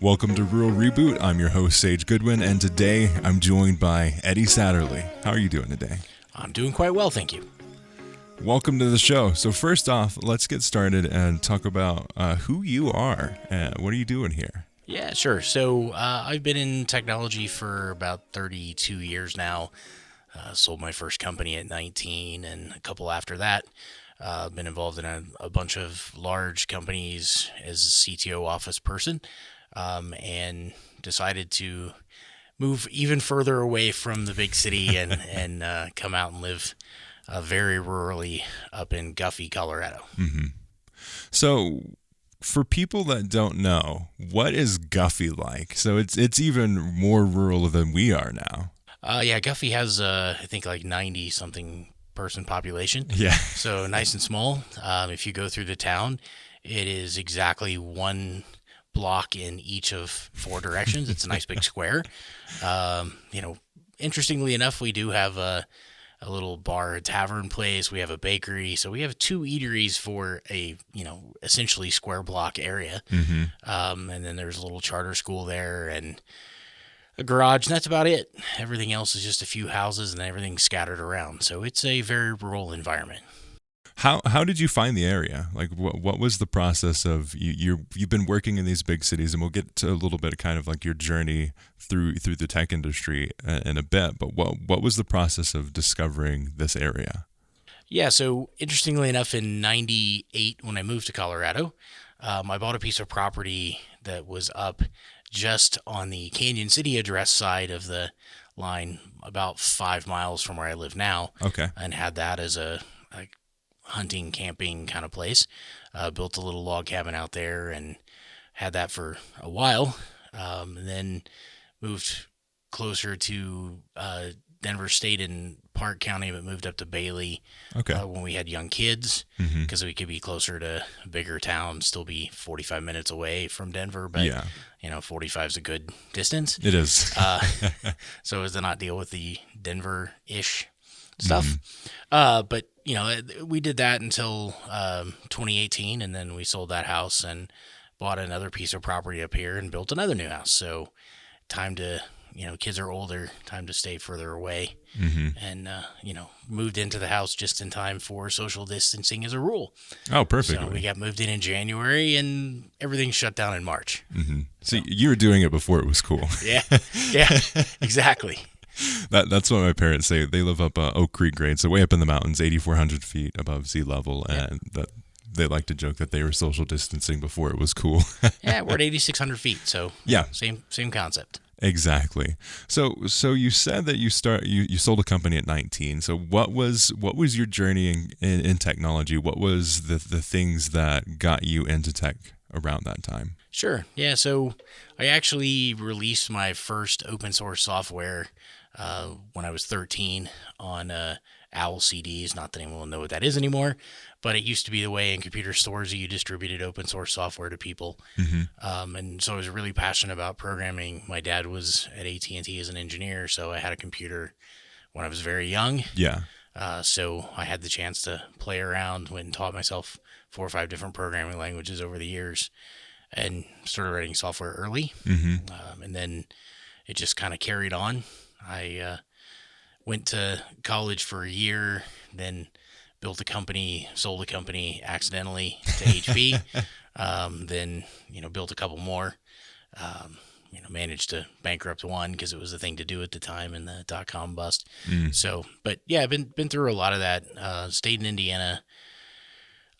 Welcome to Rural Reboot. I'm your host, Sage Goodwin, and today I'm joined by Eddie Satterly. How are you doing today? I'm doing quite well, thank you. Welcome to the show. So first off, let's get started and talk about who you are. What are you doing here? Yeah, sure. So I've been in technology for about 32 years now. Sold my first company at 19 and a couple after that. Been involved in a bunch of large companies as a CTO office person, and decided to move even further away from the big city and come out and live very rurally up in Guffey, Colorado. Mm-hmm. So for people that don't know, what is Guffey like? So it's even more rural than we are now. Yeah, Guffey has, I think, like 90-something person population. Yeah. So nice and small. If you go through the town, it is exactly one block in each of four directions. It's a nice big square. Interestingly enough, we do have a little bar, a tavern place. We have a bakery. So we have two eateries for a, essentially square block area. Mm-hmm. And then there's a little charter school there and a garage, and that's about it. Everything else is just a few houses and everything's scattered around. So it's a very rural environment. How did you find the area? Like, what was the process of you've been working in these big cities, and we'll get to a little bit of kind of like your journey through the tech industry in a bit. But what was the process of discovering this area? Yeah, so interestingly enough, in '98 when I moved to Colorado, I bought a piece of property that was up just on the Canyon City address side of the line, about 5 miles from where I live now. Okay. And had that as a hunting, camping kind of place. Built a little log cabin out there and had that for a while. And then moved closer to Denver State and Park County, but moved up to Bailey when we had young kids, because we could be closer to a bigger town, still be 45 minutes away from Denver, but 45 is a good distance. It is. So as to not deal with the Denver-ish stuff. But we did that until 2018, and then we sold that house and bought another piece of property up here and built another new house. So time to, kids are older, time to stay further away. And, moved into the house just in time for social distancing as a rule. Oh, perfect. So we got moved in January and everything shut down in March. So you were doing it before it was cool. Yeah, exactly. That's what my parents say. They live up Oak Creek grade, so way up in the mountains, 8,400 feet above sea level, and that they like to joke that they were social distancing before it was cool. Yeah, we're at 8,600 feet, so yeah, same concept. Exactly. So you said that you sold a company at 19. So what was your journey in technology? What was the things that got you into tech around that time? Sure. Yeah. So I actually released my first open source software when I was 13 on OWL CDs. Not that anyone will know what that is anymore, but it used to be the way in computer stores you distributed open source software to people. And so I was really passionate about programming. My dad was at AT&T as an engineer, so I had a computer when I was very young. Yeah. So I had the chance to play around, went and taught myself 4 or 5 different programming languages over the years, and started writing software early. And then it just kind of carried on. I went to college for a year, then built a company, sold a company accidentally to HP, then, built a couple more, managed to bankrupt one because it was the thing to do at the time in the .com bust. So, but yeah, I've been through a lot of that, stayed in Indiana.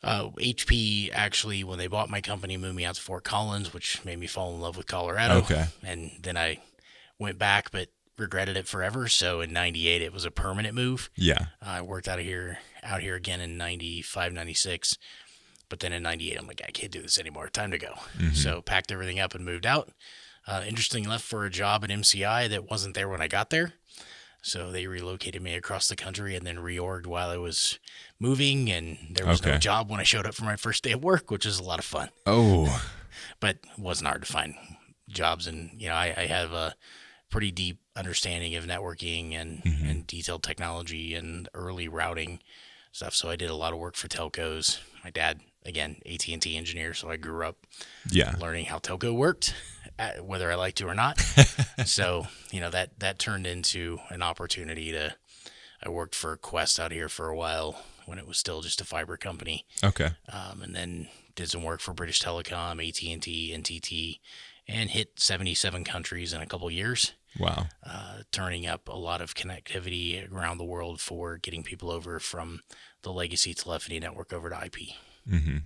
HP actually, when they bought my company, moved me out to Fort Collins, which made me fall in love with Colorado. Okay. And then I went back, but regretted it forever. So in '98, it was a permanent move. Yeah. I worked out here again in '95, '96. But then in '98, I'm like, I can't do this anymore. Time to go. So packed everything up and moved out. Interestingly, left for a job at MCI that wasn't there when I got there. So they relocated me across the country and then reorged while I was moving. And there was no job when I showed up for my first day of work, which was a lot of fun. Oh. But it wasn't hard to find jobs. And, I have a pretty deep understanding of networking and detailed technology and early routing stuff. So I did a lot of work for telcos. My dad, again, AT&T engineer. So I grew up learning how telco worked. whether I like to or not. So, that turned into an opportunity I worked for Quest out here for a while when it was still just a fiber company. Okay. And then did some work for British Telecom, AT&T, NTT, and hit 77 countries in a couple years. Wow. Turning up a lot of connectivity around the world for getting people over from the legacy telephony network over to IP. Mm-hmm.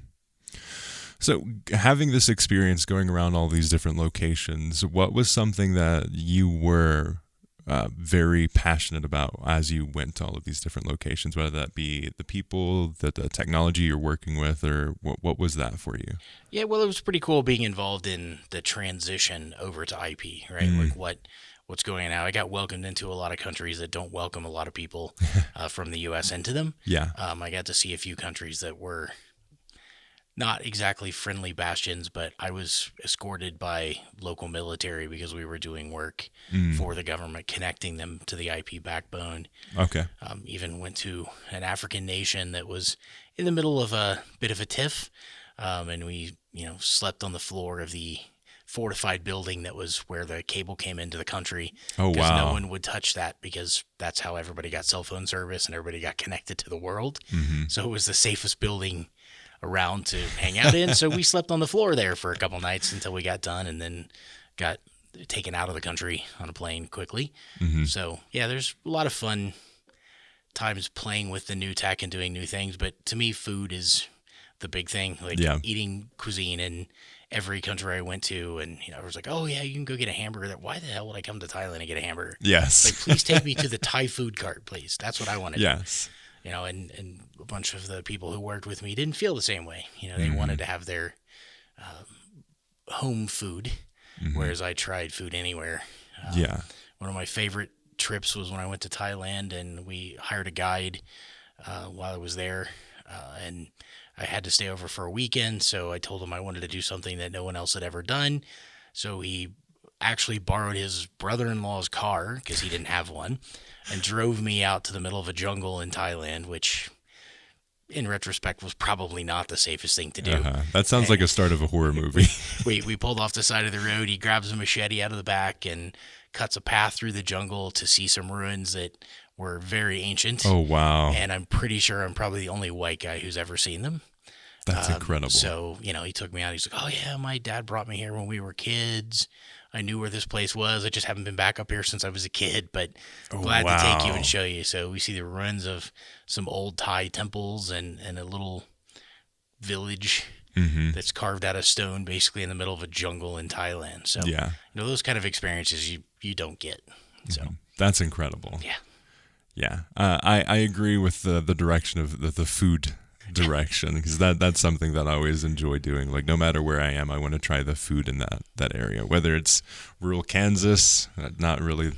So having this experience going around all these different locations, what was something that you were very passionate about as you went to all of these different locations, whether that be the people, the technology you're working with, or what was that for you? Yeah, well, it was pretty cool being involved in the transition over to IP, right? Like what's going on now. I got welcomed into a lot of countries that don't welcome a lot of people from the U.S. into them. Yeah. I got to see a few countries that were not exactly friendly bastions, but I was escorted by local military because we were doing work for the government, connecting them to the IP backbone. Okay. Even went to an African nation that was in the middle of a bit of a tiff, and we, slept on the floor of the fortified building that was where the cable came into the country. Oh, because wow. no one would touch that because that's how everybody got cell phone service and everybody got connected to the world. Mm-hmm. So it was the safest building around to hang out in. So we slept on the floor there for a couple nights until we got done and then got taken out of the country on a plane quickly. Mm-hmm. So yeah, there's a lot of fun times playing with the new tech and doing new things. But to me, food is the big thing, like eating cuisine in every country I went to. And, I was like, oh yeah, you can go get a hamburger. Why the hell would I come to Thailand and get a hamburger? Yes. Like, please take me to the Thai food cart, please. That's what I want to do. Yes. And a bunch of the people who worked with me didn't feel the same way. They wanted to have their home food, whereas I tried food anywhere. One of my favorite trips was when I went to Thailand and we hired a guide while I was there, and I had to stay over for a weekend. So I told him I wanted to do something that no one else had ever done. So he actually borrowed his brother-in-law's car because he didn't have one and drove me out to the middle of a jungle in Thailand, which in retrospect was probably not the safest thing to do. That sounds like a start of a horror movie. We pulled off the side of the road. He grabs a machete out of the back and cuts a path through the jungle to see some ruins that were very ancient. Oh, wow. And I'm pretty sure I'm probably the only white guy who's ever seen them. That's incredible. So, he took me out. He's like, oh, yeah, my dad brought me here when we were kids. I knew where this place was. I just haven't been back up here since I was a kid, but glad to take you and show you. So we see the ruins of some old Thai temples and a little village that's carved out of stone, basically in the middle of a jungle in Thailand. So, those kind of experiences you don't get. So that's incredible. Yeah. Yeah. I agree with the direction of the food direction, because that's something that I always enjoy doing. Like, no matter where I am, I want to try the food in that area, whether it's rural Kansas, not really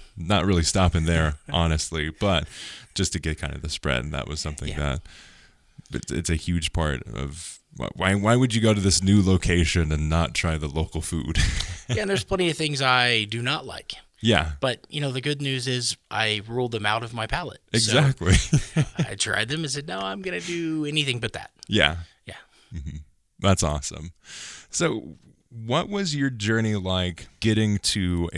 stopping there, honestly, but just to get kind of the spread. And that was something that it's a huge part of why would you go to this new location and not try the local food? Yeah, and there's plenty of things I do not like. Yeah. But, the good news is I ruled them out of my palate. Exactly. So I tried them and said, no, I'm going to do anything but that. Yeah. Yeah. Mm-hmm. That's awesome. So what was your journey like getting to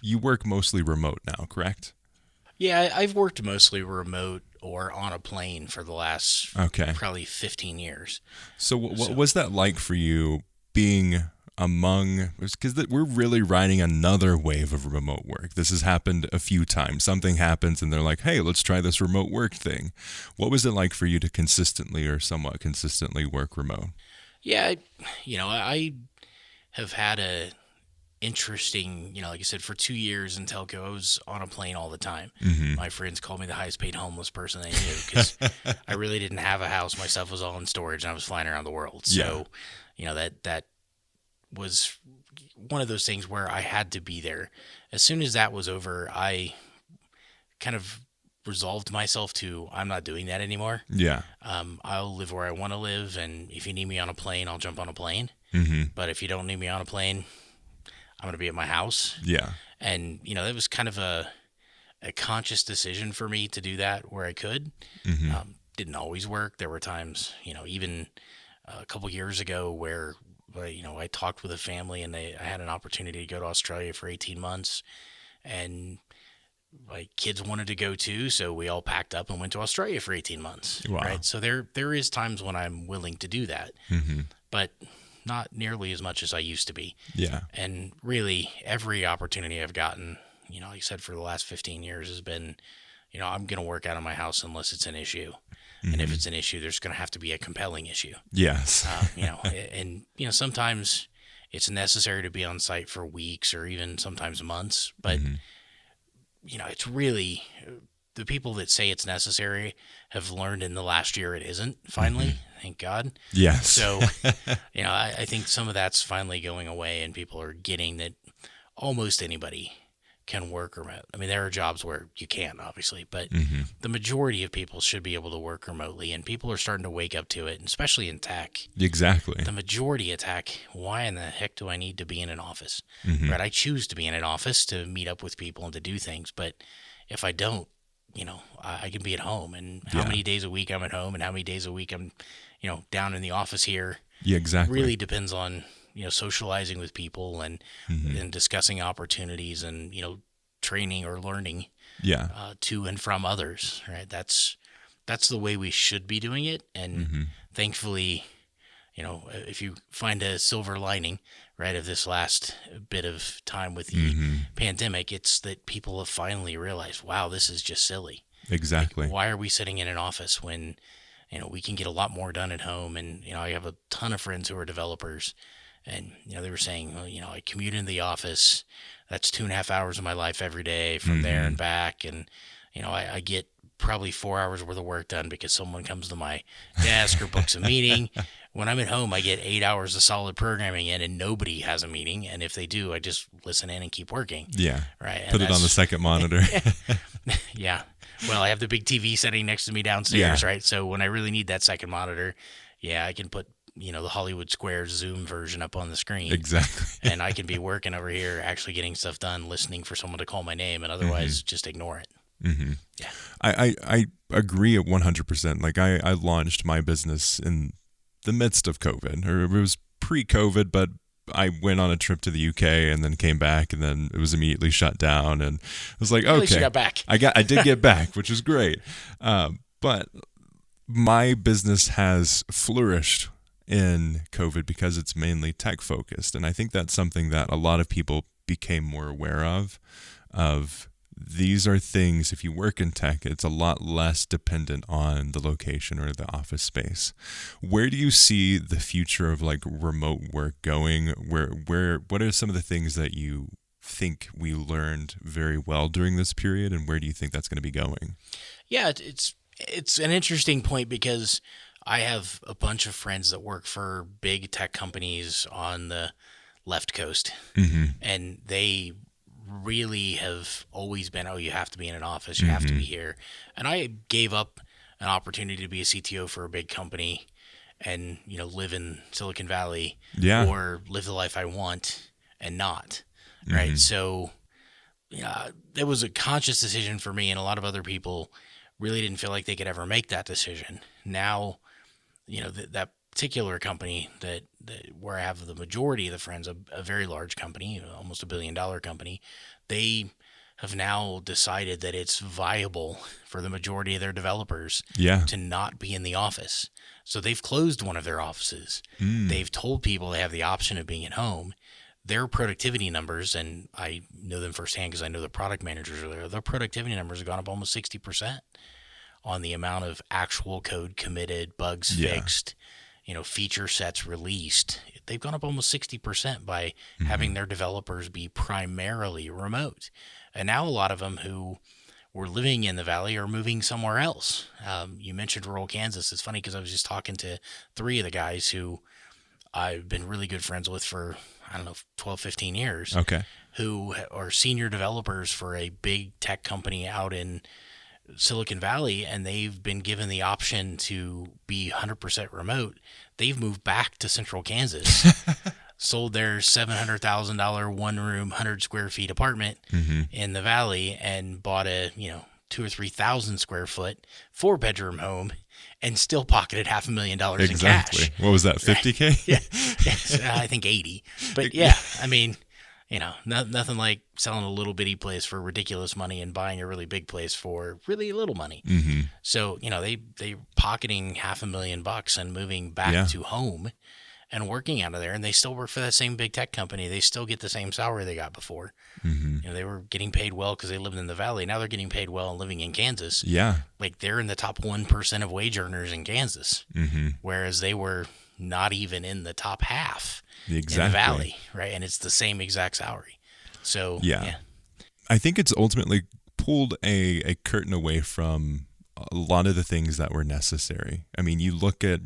you work mostly remote now, correct? Yeah, I've worked mostly remote or on a plane for the last probably 15 years. So what was that like for you being because we're really riding another wave of remote work. This has happened a few times. Something happens and they're like, hey, let's try this remote work thing. What was it like for you to consistently or somewhat consistently work remote? Yeah, I have had a interesting, like I said, for 2 years in telco, I was on a plane all the time. Mm-hmm. My friends called me the highest paid homeless person they knew because I really didn't have a house. My stuff was all in storage and I was flying around the world. So, that was one of those things where I had to be there. As soon as that was over, I kind of resolved myself to, I'm not doing that anymore. Yeah. I'll live where I want to live, and if you need me on a plane, I'll jump on a plane. Mm-hmm. But if you don't need me on a plane, I'm going to be at my house. Yeah. And, it was kind of a conscious decision for me to do that where I could. Mm-hmm. Didn't always work. There were times, even a couple years ago where I talked with a family, and I had an opportunity to go to Australia for 18 months, and my kids wanted to go too, so we all packed up and went to Australia for 18 months. Wow. Right. So there is times when I'm willing to do that, but not nearly as much as I used to be. Yeah. And really, every opportunity I've gotten, like I said, for the last 15 years has been, I'm going to work out of my house unless it's an issue. And if it's an issue, there's going to have to be a compelling issue. Yes. And sometimes it's necessary to be on site for weeks or even sometimes months. But, it's really the people that say it's necessary have learned in the last year it isn't, finally. Thank God. Yes. So, I think some of that's finally going away, and people are getting that almost anybody can work remote. I mean, there are jobs where you can't, obviously, but the majority of people should be able to work remotely, and people are starting to wake up to it, and especially in tech. Exactly. The majority of tech, why in the heck do I need to be in an office? Right? I choose to be in an office to meet up with people and to do things, but if I don't, I can be at home, and how many days a week I'm at home and how many days a week I'm, down in the office here. Yeah, exactly. Really depends on, socializing with people and discussing opportunities and, training or learning to and from others, right? That's the way we should be doing it. And thankfully, if you find a silver lining, right, of this last bit of time with the pandemic, it's that people have finally realized, wow, this is just silly. Exactly. Like, why are we sitting in an office when, we can get a lot more done at home? And, I have a ton of friends who are developers, and, they were saying, well, I commute into the office. That's 2.5 hours of my life every day from there and back. And, I get probably 4 hours worth of work done because someone comes to my desk or books a meeting. When I'm at home, I get 8 hours of solid programming in, and nobody has a meeting. And if they do, I just listen in and keep working. Yeah. Right. Put it on the second monitor. Yeah. Well, I have the big TV sitting next to me downstairs, right? So when I really need that second monitor, I can put, the Hollywood Squares Zoom version up on the screen. Exactly. And I can be working over here, actually getting stuff done, listening for someone to call my name, and otherwise just ignore it. Yeah. I agree at 100%. Like I launched my business in the midst of COVID, or it was pre-COVID, but I went on a trip to the UK and then came back, and then it was immediately shut down. And I was like, okay, at least you got back. I did get back, which was great. But my business has flourished in COVID because it's mainly tech focused. And I think that's something that a lot of people became more aware of these are things, if you work in tech, it's a lot less dependent on the location or the office space. Where do you see the future of like remote work going? What are some of the things that you think we learned very well during this period, and where do you think that's going to be going? Yeah, it's an interesting point because I have a bunch of friends that work for big tech companies on the left coast, and they really have always been, you have to be in an office, you have to be here. And I gave up an opportunity to be a CTO for a big company and, live in Silicon Valley or live the life I want and not, right? So, it was a conscious decision for me, and a lot of other people really didn't feel like they could ever make that decision. Now, that particular company that where I have the majority of the friends, a very large company, almost $1 billion company, they have now decided that it's viable for the majority of their developers to not be in the office. So they've closed one of their offices. They've told people they have the option of being at home. Their productivity numbers, and I know them firsthand because I know the product managers are there, their productivity numbers have gone up almost 60% on the amount of actual code committed, bugs fixed, feature sets released. They've gone up almost 60% by having their developers be primarily remote. And now a lot of them who were living in the Valley are moving somewhere else. You mentioned rural Kansas. It's funny because I was just talking to 3 of the guys who I've been really good friends with for, 12, 15 years. Okay. Who are senior developers for a big tech company out in Silicon Valley, and they've been given the option to be 100% remote. They've moved back to central Kansas, sold their $700,000 one room, 100 square feet apartment in the Valley, and bought a, 2 or 3,000 square foot 4-bedroom home and still pocketed $500,000 in cash. What was that, 50K? Yeah, yes, I think 80. But yeah, I mean, nothing like selling a little bitty place for ridiculous money and buying a really big place for really little money. Mm-hmm. So, they pocketing $500,000 and moving back to home and working out of there, and they still work for that same big tech company. They still get the same salary they got before. Mm-hmm. They were getting paid well because they lived in the valley. Now they're getting paid well and living in Kansas. Yeah. Like they're in the top 1% of wage earners in Kansas, whereas they were not even in the top half in the valley, right? And it's the same exact salary. So yeah. I think it's ultimately pulled a curtain away from a lot of the things that were necessary. I mean, you look at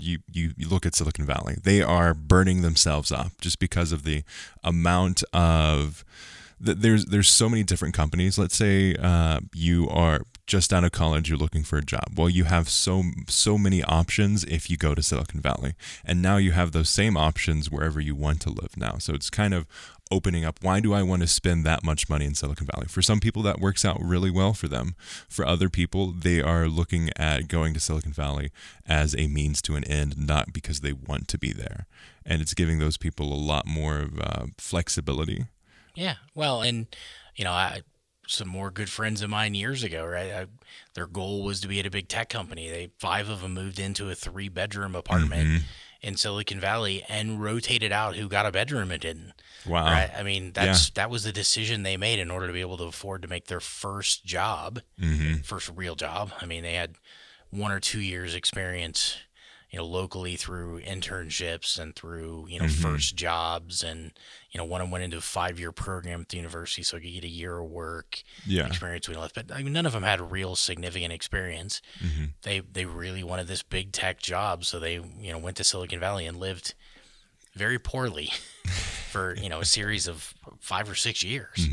Silicon Valley. They are burning themselves up just because of the amount of there's so many different companies. Let's say you are just out of college, you're looking for a job. Well, you have so many options if you go to Silicon Valley, and now you have those same options wherever you want to live now. So it's kind of opening up. Why do I want to spend that much money in Silicon Valley? For some people, that works out really well for them. For other people, they are looking at going to Silicon Valley as a means to an end, not because they want to be there. And it's giving those people a lot more flexibility. Yeah. Well, and, some more good friends of mine years ago, right? Their goal was to be at a big tech company. 5 of them moved into a 3-bedroom apartment in Silicon Valley and rotated out who got a bedroom and didn't. Wow. Right? I mean, that was the decision they made in order to be able to afford to make their first job, first real job. I mean, they had 1 or 2 years experience, locally through internships and through, first jobs. And, one of them went into a 5-year program at the university so he could get a year of work experience when he left. But I mean, none of them had real significant experience. They really wanted this big tech job. So they, went to Silicon Valley and lived very poorly for, a series of 5 or 6 years.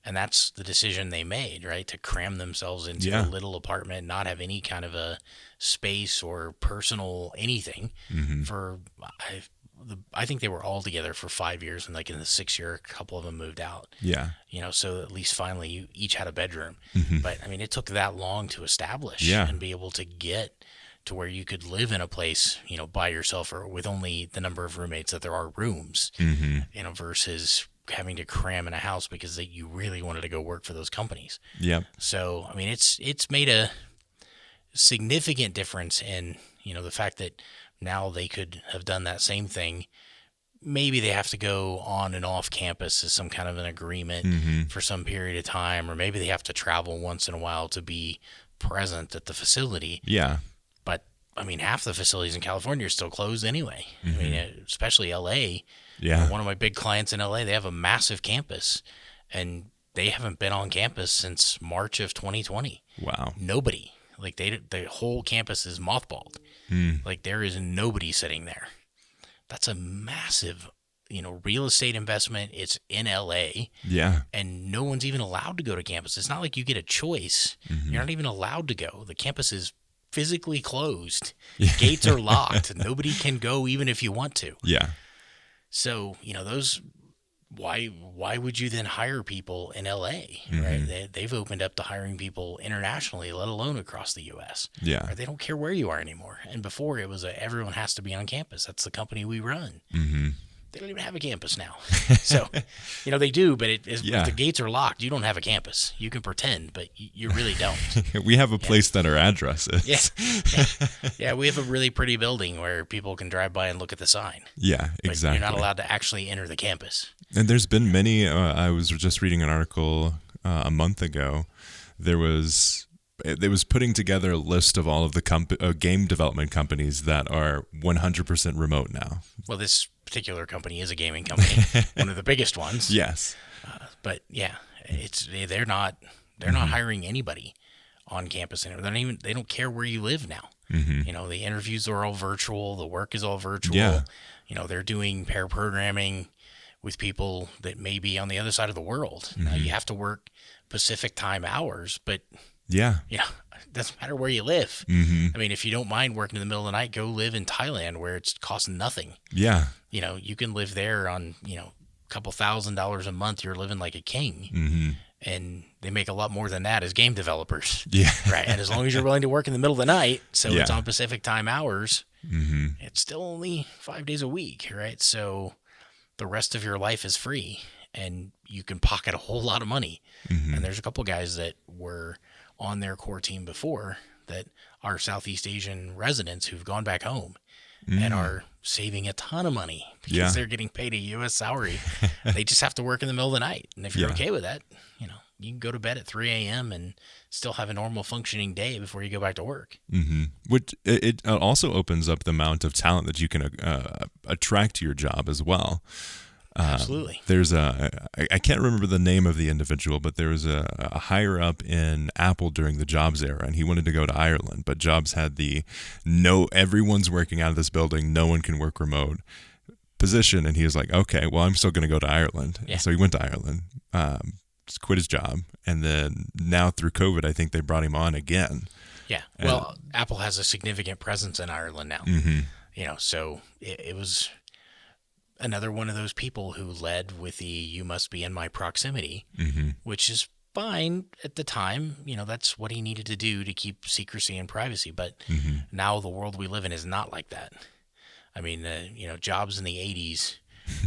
And that's the decision they made, right? To cram themselves into a little apartment, not have any kind of a space or personal anything for, I think they were all together for 5 years. And like in the 6th year, a couple of them moved out. Yeah. So at least finally you each had a bedroom. But I mean, it took that long to establish and be able to get to where you could live in a place, by yourself or with only the number of roommates that there are rooms, versus having to cram in a house because you really wanted to go work for those companies. Yeah. So, I mean, it's made a significant difference in, the fact that now they could have done that same thing. Maybe they have to go on and off campus as some kind of an agreement for some period of time, or maybe they have to travel once in a while to be present at the facility. Yeah. But I mean, half the facilities in California are still closed anyway. I mean, especially LA. Yeah. One of my big clients in LA, they have a massive campus, and they haven't been on campus since March of 2020. Wow. Nobody. Like the whole campus is mothballed. Like there is nobody sitting there. That's a massive, real estate investment. It's in LA. Yeah. And no one's even allowed to go to campus. It's not like you get a choice. You're not even allowed to go. The campus is physically closed. Gates are locked. Nobody can go even if you want to. Yeah. So, why would you then hire people in LA, right? They've opened up to hiring people internationally, let alone across the U.S. Yeah. Right? They don't care where you are anymore. And before it was everyone has to be on campus. That's the company we run. They don't even have a campus now. So, they do, but if the gates are locked, you don't have a campus. You can pretend, but you really don't. We have a place that our address is. Yeah, we have a really pretty building where people can drive by and look at the sign. Yeah, exactly. But you're not allowed to actually enter the campus. And there's been many, I was just reading an article a month ago. It was putting together a list of all of the game development companies that are 100% remote now. Well, this particular company is a gaming company, one of the biggest ones. Yes. But yeah, they're not hiring anybody on campus anymore. They don't care where you live now. The interviews are all virtual. The work is all virtual. Yeah. They're doing pair programming with people that may be on the other side of the world. Now you have to work Pacific time hours, but it doesn't matter where you live. I mean, if you don't mind working in the middle of the night, go live in Thailand where it's costing nothing. Yeah. You can live there on, a couple $1,000s a month. You're living like a king. and they make a lot more than that as game developers. Yeah. Right. And as long as you're willing to work in the middle of the night, so Yeah. it's on Pacific time hours, Mm-hmm. it's still only 5 days a week, right? So the rest of your life is free and you can pocket a whole lot of money. Mm-hmm. And there's a couple guys that were on their core team before that are Southeast Asian residents who've gone back home and are saving a ton of money because they're getting paid a U.S. salary. They just have to work in the middle of the night. And if you're okay with that, you can go to bed at 3 a.m. and still have a normal functioning day before you go back to work. Mm-hmm. Which it also opens up the amount of talent that you can attract to your job as well. Absolutely. There's I can't remember the name of the individual, but there was a higher up in Apple during the Jobs era, and he wanted to go to Ireland, but Jobs had everyone's working out of this building, no one can work remote position, and he was like, okay, well, I'm still going to go to Ireland. Yeah. So he went to Ireland, just quit his job, and then now through COVID, I think they brought him on again. Yeah. Well, Apple has a significant presence in Ireland now. Mm-hmm. So it was another one of those people who led with the "you must be in my proximity," which is fine at the time. That's what he needed to do to keep secrecy and privacy. But now the world we live in is not like that. I mean, Jobs in the 80s,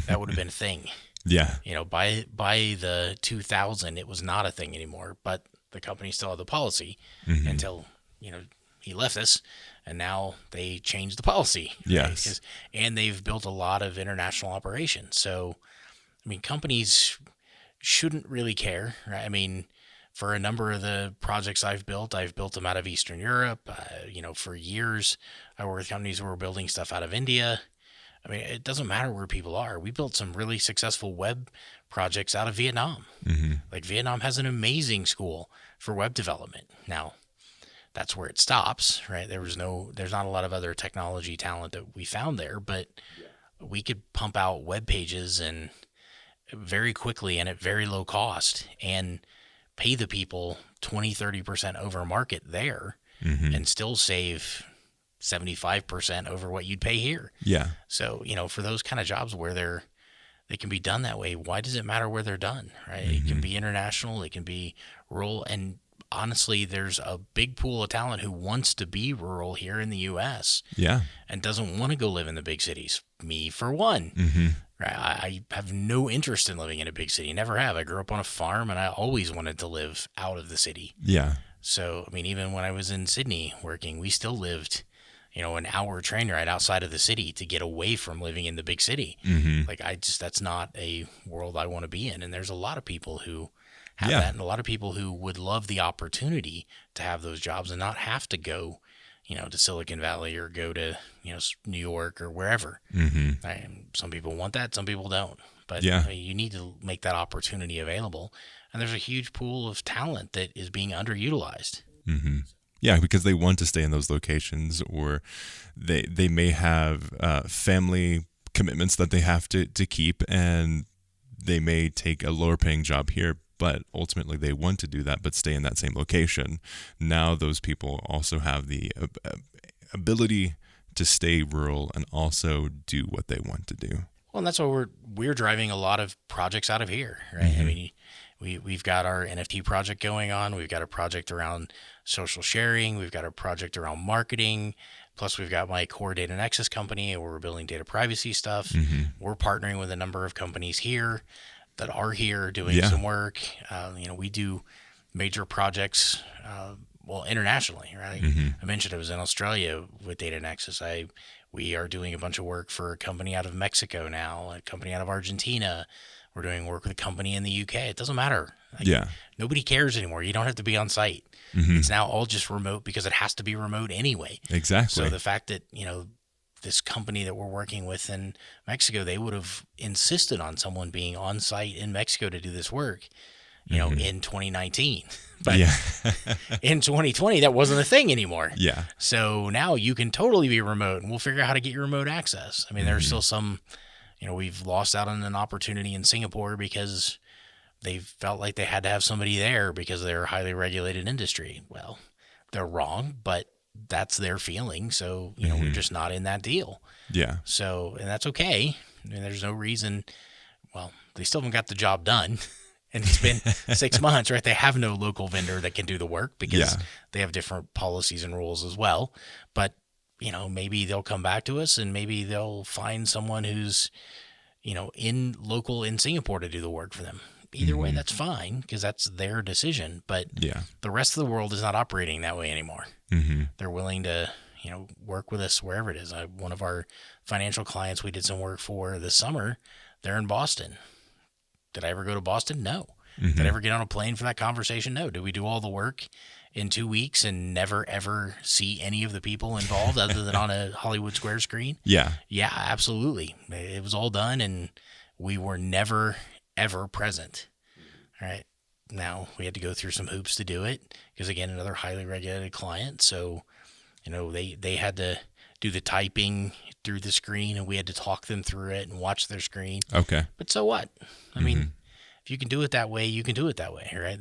that would have been a thing. Yeah. By the 2000, it was not a thing anymore. But the company still had the policy until he left us. And now they changed the policy. Yes. Right? And they've built a lot of international operations. So, I mean, companies shouldn't really care, right? I mean, for a number of the projects I've built them out of Eastern Europe. For years, I worked with companies who were building stuff out of India. I mean, it doesn't matter where people are. We built some really successful web projects out of Vietnam. Like Vietnam has an amazing school for web development. Now, that's where it stops, right? There's not a lot of other technology talent that we found there, but we could pump out web pages and very quickly and at very low cost and pay the people 20-30% over market there and still save 75% over what you'd pay here. Yeah. So, for those kind of jobs where they can be done that way, why does it matter where they're done, right? It can be international, it can be rural, and honestly, there's a big pool of talent who wants to be rural here in the U.S. Yeah. And doesn't want to go live in the big cities. Me, for one. Right? I have no interest in living in a big city. Never have. I grew up on a farm, and I always wanted to live out of the city. Yeah. So, I mean, even when I was in Sydney working, we still lived, an hour train ride outside of the city to get away from living in the big city. Like, that's not a world I want to be in. And there's a lot of people who have that, and a lot of people who would love the opportunity to have those jobs and not have to go, to Silicon Valley or go to, New York or wherever. Some people want that, some people don't. But you need to make that opportunity available. And there's a huge pool of talent that is being underutilized. Yeah, because they want to stay in those locations, or they may have family commitments that they have to keep, and they may take a lower paying job here, but ultimately they want to do that but stay in that same location. Now those people also have the ability to stay rural and also do what they want to do. Well, and that's why we're driving a lot of projects out of here, right? I mean, we've got our NFT project going on. We've got a project around social sharing. We've got a project around marketing. Plus, we've got my core DataNexus company where we're building data privacy stuff. We're partnering with a number of companies here that are here doing some work. We do major projects, internationally, right? I mentioned I was in Australia with DataNexus. We are doing a bunch of work for a company out of Mexico now, a company out of Argentina. We're doing work with a company in the UK. It doesn't matter. Nobody cares anymore. You don't have to be on site. It's now all just remote because it has to be remote anyway. Exactly. So the fact that, this company that we're working with in Mexico, they would have insisted on someone being on site in Mexico to do this work, in 2019. But in 2020, that wasn't a thing anymore. Yeah. So now you can totally be remote, and we'll figure out how to get your remote access. I mean, there's still some, we've lost out on an opportunity in Singapore because they felt like they had to have somebody there because they're a highly regulated industry. Well, they're wrong, but that's their feeling. So, we're just not in that deal. Yeah. So, and that's okay. I mean, there's no reason, they still haven't got the job done. and it's been 6 months, right? They have no local vendor that can do the work because Yeah. they have different policies and rules as well. But, maybe they'll come back to us and maybe they'll find someone who's, in Singapore to do the work for them. Either way, that's fine because that's their decision. But Yeah. the rest of the world is not operating that way anymore. Mm-hmm. They're willing to, work with us wherever it is. One of our financial clients we did some work for this summer, they're in Boston. Did I ever go to Boston? No. Mm-hmm. Did I ever get on a plane for that conversation? No. Did we do all the work in 2 weeks and never, ever see any of the people involved other than on a Hollywood Square screen? Yeah. Yeah, absolutely. It was all done, and we were never, ever present. All right. Now, we had to go through some hoops to do it because, again, another highly regulated client. So, they had to do the typing through the screen, and we had to talk them through it and watch their screen. Okay. But so what? I mean, if you can do it that way, you can do it that way, right?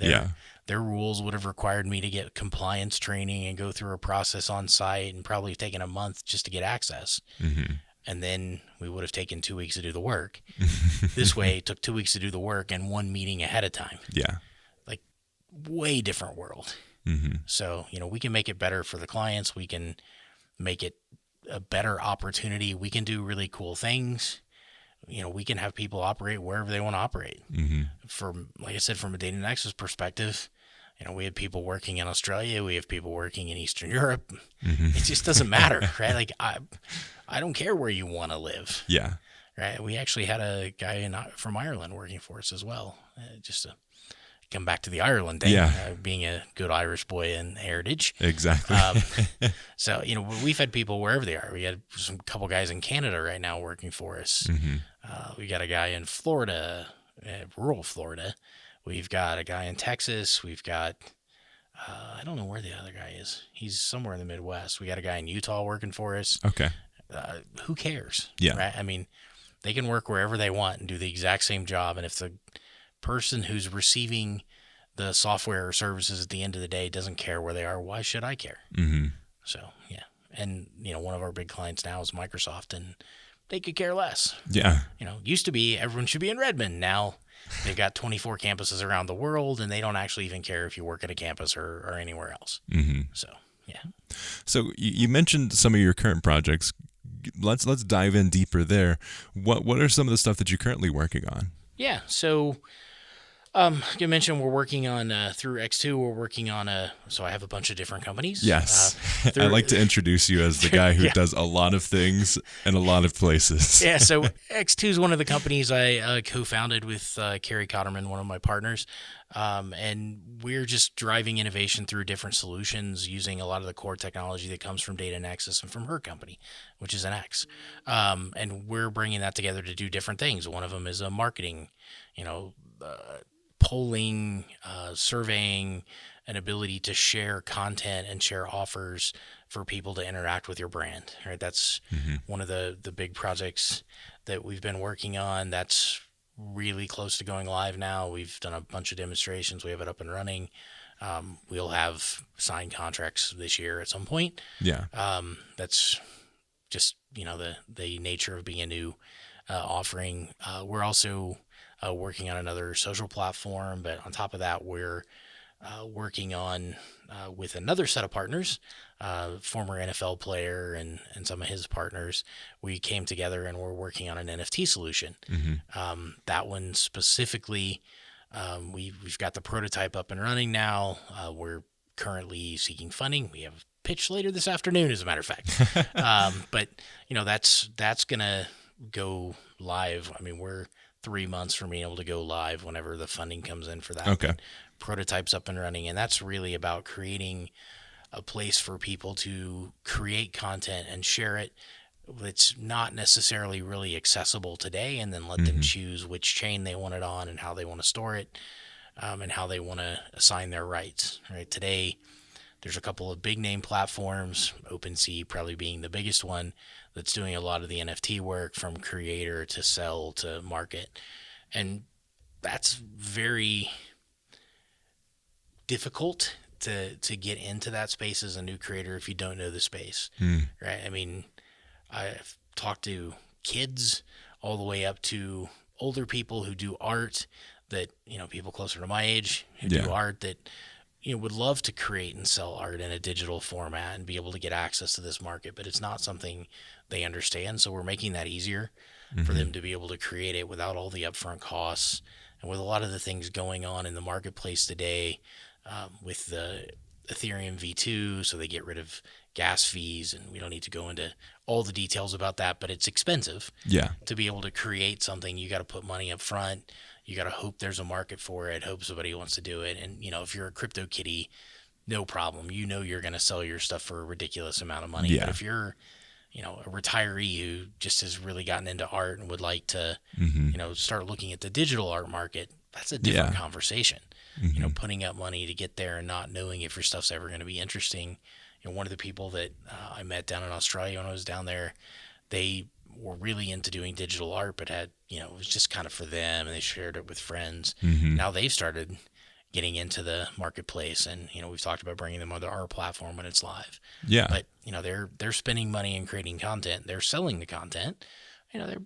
Their rules would have required me to get compliance training and go through a process on site and probably taken a month just to get access. Mm-hmm. And then we would have taken 2 weeks to do the work. This way, it took 2 weeks to do the work and one meeting ahead of time. Yeah. Like, way different world. Mm-hmm. So, we can make it better for the clients. We can make it a better opportunity. We can do really cool things. We can have people operate wherever they want to operate. Mm-hmm. Like I said, from a DataNexus perspective, we had people working in Australia. We have people working in Eastern Europe. Mm-hmm. It just doesn't matter, right? Like, I don't care where you want to live. Yeah. Right. We actually had a guy from Ireland working for us as well, just to come back to the Ireland thing, being a good Irish boy in heritage. Exactly. So, we've had people wherever they are. We had some couple guys in Canada right now working for us. Mm-hmm. We got a guy in Florida, rural Florida. We've got a guy in Texas. We've got, I don't know where the other guy is. He's somewhere in the Midwest. We got a guy in Utah working for us. Okay. Who cares? Yeah. Right? I mean, they can work wherever they want and do the exact same job. And if the person who's receiving the software or services at the end of the day doesn't care where they are, why should I care? Mm-hmm. So, yeah. And, one of our big clients now is Microsoft, and they could care less. Yeah. Used to be everyone should be in Redmond. Now they've got 24 campuses around the world, and they don't actually even care if you work at a campus or anywhere else. Mm-hmm. So, yeah. So you mentioned some of your current projects. Let's dive in deeper there. What are some of the stuff that you're currently working on? Yeah. So, you mentioned we're working on through X2. We're working on so I have a bunch of different companies. Yes. I like to introduce you as the guy who does a lot of things in a lot of places. Yeah. So X2 is one of the companies I co-founded with Carrie Cotterman, one of my partners. And we're just driving innovation through different solutions using a lot of the core technology that comes from DataNexus and from her company, which is an X. And we're bringing that together to do different things. One of them is a marketing, polling, surveying, an ability to share content and share offers for people to interact with your brand. Right? That's one of the big projects that we've been working on. That's really close to going live now. We've done a bunch of demonstrations. We have it up and running. We'll have signed contracts this year at some point. Yeah. That's just, the nature of being a new offering. We're also working on another social platform, but on top of that, we're working on with another set of partners, former NFL player and some of his partners. We came together and we're working on an NFT solution. Mm-hmm. That one specifically, we've got the prototype up and running now. We're currently seeking funding. We have a pitch later this afternoon, as a matter of fact. But that's gonna go live. I mean, we're 3 months from being able to go live whenever the funding comes in for that. Okay. Prototype's up and running, and that's really about creating a place for people to create content and share it. It's not necessarily really accessible today, and then let them choose which chain they want it on and how they want to store it, and how they want to assign their rights. Right today, there's a couple of big name platforms, OpenSea probably being the biggest one, that's doing a lot of the NFT work from creator to sell to market. And that's very difficult to get into that space as a new creator if you don't know the space. Right? I mean, I've talked to kids all the way up to older people who do art that, people closer to my age who Yeah. do art that, would love to create and sell art in a digital format and be able to get access to this market, but it's not something they understand. So we're making that easier for them to be able to create it without all the upfront costs. And with a lot of the things going on in the marketplace today, with the Ethereum V2, so they get rid of gas fees, and we don't need to go into all the details about that, but it's expensive. Yeah. To be able to create something, you got to put money up front. You got to hope there's a market for it, hope somebody wants to do it. And, if you're a crypto kitty, no problem. You're going to sell your stuff for a ridiculous amount of money. Yeah. But if you're, a retiree who just has really gotten into art and would like to, start looking at the digital art market, that's a different conversation. Putting up money to get there and not knowing if your stuff's ever going to be interesting. One of the people that I met down in Australia when I was down there, they were really into doing digital art, but had, it was just kind of for them, and they shared it with friends. Now they've started getting into the marketplace, and, we've talked about bringing them onto our platform when it's live. Yeah. But, they're spending money and creating content. They're selling the content.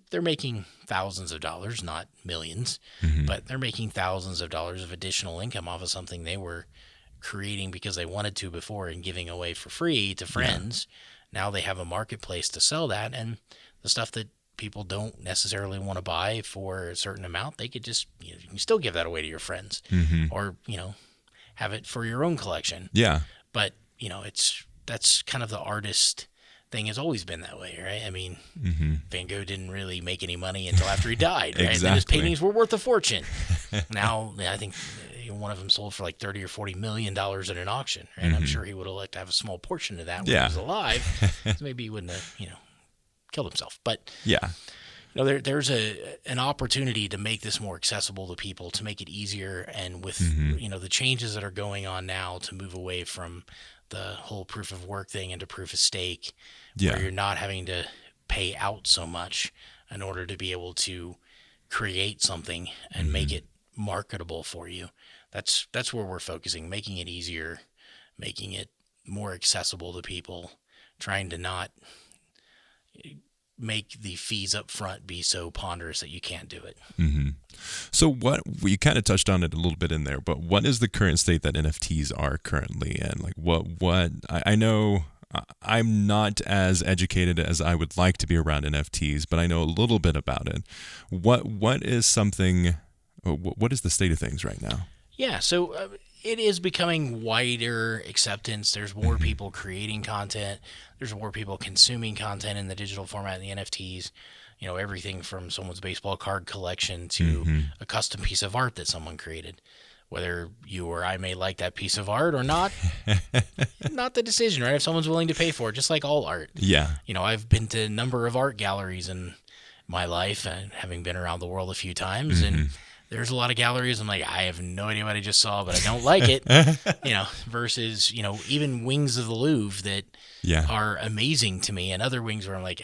They're making thousands of dollars, not millions, but they're making thousands of dollars of additional income off of something they were creating because they wanted to before and giving away for free to friends. Now they have a marketplace to sell that, and the stuff that people don't necessarily want to buy for a certain amount, they could just, you can still give that away to your friends, or, have it for your own collection. Yeah. But, that's kind of the artist thing, has always been that way, right? I mean, Van Gogh didn't really make any money until after he died, right? Exactly. And his paintings were worth a fortune. Now, I think one of them sold for like $30 or $40 million at an auction, right? I'm sure he would have liked to have a small portion of that when he was alive. So maybe he wouldn't have, killed himself. But there's an opportunity to make this more accessible to people, to make it easier, and with the changes that are going on now, to move away from the whole proof of work thing into proof of stake, where you're not having to pay out so much in order to be able to create something and make it marketable for you. That's where we're focusing, making it easier, making it more accessible to people, trying to not make the fees up front be so ponderous that you can't do it. So what, we kind of touched on it a little bit in there, but what is the current state that NFTs are currently in? Like what I know I'm not as educated as I would like to be around NFTs, but I know a little bit about it. What is something, what is the state of things right now? Yeah, so it is becoming wider acceptance. There's more people creating content. There's more people consuming content in the digital format, the NFTs. Everything from someone's baseball card collection to a custom piece of art that someone created. Whether you or I may like that piece of art or not, not the decision, right? If someone's willing to pay for it, just like all art. Yeah. I've been to a number of art galleries in my life, having been around the world a few times, and there's a lot of galleries I'm like, I have no idea what I just saw, but I don't like it, versus, even wings of the Louvre that are amazing to me, and other wings where I'm like,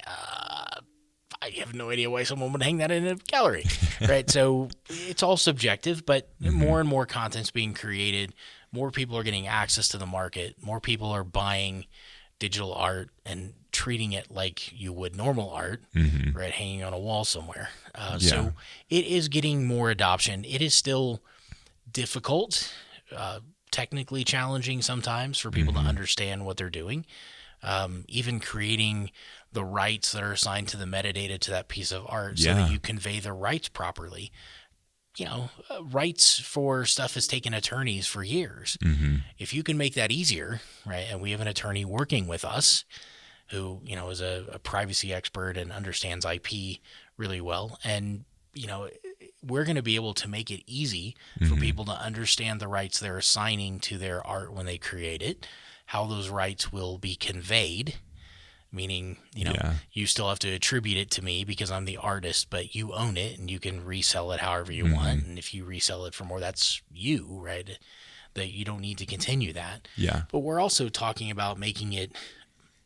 I have no idea why someone would hang that in a gallery, right? So it's all subjective, but more and more content's being created. More people are getting access to the market. More people are buying digital art and treating it like you would normal art, right? Hanging on a wall somewhere. So it is getting more adoption. It is still difficult, technically challenging sometimes for people to understand what they're doing. Even creating the rights that are assigned to the metadata to that piece of art so that you convey the rights properly. Rights for stuff has taken attorneys for years. If you can make that easier, right? And we have an attorney working with us who, is a privacy expert and understands IP really well. And, we're going to be able to make it easy for people to understand the rights they're assigning to their art when they create it, how those rights will be conveyed, meaning, you still have to attribute it to me because I'm the artist, but you own it and you can resell it however you want. And if you resell it for more, that's you, right? That you don't need to continue that. Yeah. But we're also talking about making it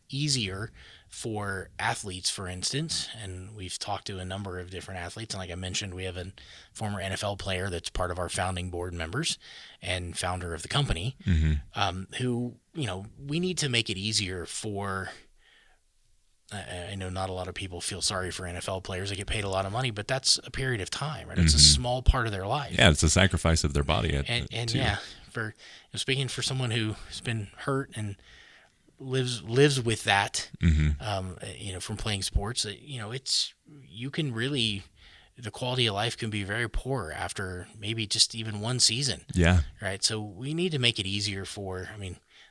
easier for athletes, for instance. And we've talked to a number of different athletes. And like I mentioned, we have a former NFL player that's part of our founding board members and founder of the company, who, we need to make it easier for I know not a lot of people feel sorry for NFL players. They get paid a lot of money, but that's a period of time, right? It's a small part of their life. Yeah, it's a sacrifice of their body. And yeah, speaking for someone who's been hurt and lives with that, from playing sports, you can really, the quality of life can be very poor after maybe just even one season. Yeah. Right. So we need to make it easier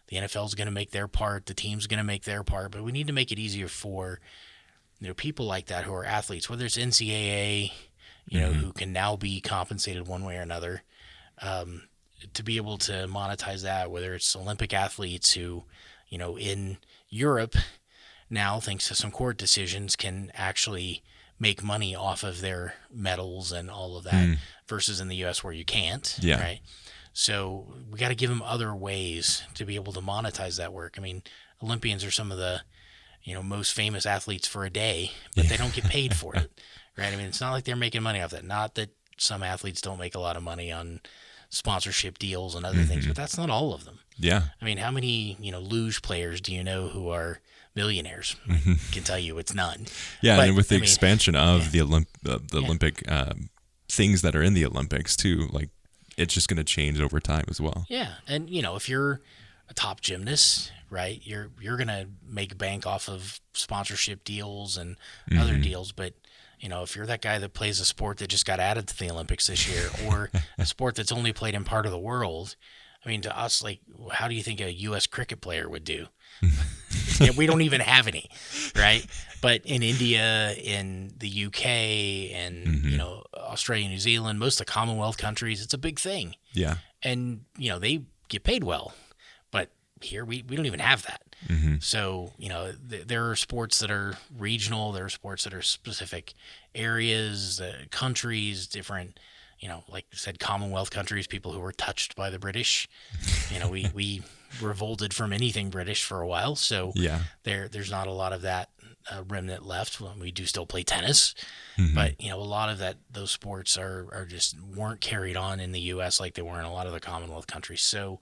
the NFL is going to make their part, the team's going to make their part, but we need to make it easier for, people like that who are athletes, whether it's NCAA, who can now be compensated one way or another, to be able to monetize that, whether it's Olympic athletes who, in Europe now, thanks to some court decisions, can actually make money off of their medals and all of that versus in the U.S. where you can't. Yeah. Right. So we got to give them other ways to be able to monetize that work. I mean, Olympians are some of the, most famous athletes for a day, but they don't get paid for it. Right. I mean, it's not like they're making money off that. Not that some athletes don't make a lot of money on sponsorship deals and other things, but that's not all of them. Yeah. I mean, how many, luge players do you know who are millionaires? I can tell you it's none. Yeah. But, and with the expansion of the Olympic things that are in the Olympics too, like it's just going to change over time as well. Yeah. And, if you're a top gymnast, right, you're going to make bank off of sponsorship deals and other deals. But, if you're that guy that plays a sport that just got added to the Olympics this year or a sport that's only played in part of the world, I mean, to us, like, how do you think a U.S. cricket player would do? Yeah, we don't even have any, right? But in India, in the UK, and Australia, New Zealand, most of the Commonwealth countries, it's a big thing. Yeah. And they get paid well, but here we don't even have that. So there are sports that are regional. There are sports that are specific areas, countries, different. Like I said, Commonwealth countries, people who were touched by the British. We revolted from anything British for a while, so yeah, there's not a lot of that remnant left. We do still play tennis, but a lot of those sports are just weren't carried on in the U.S. like they were in a lot of the Commonwealth countries. So,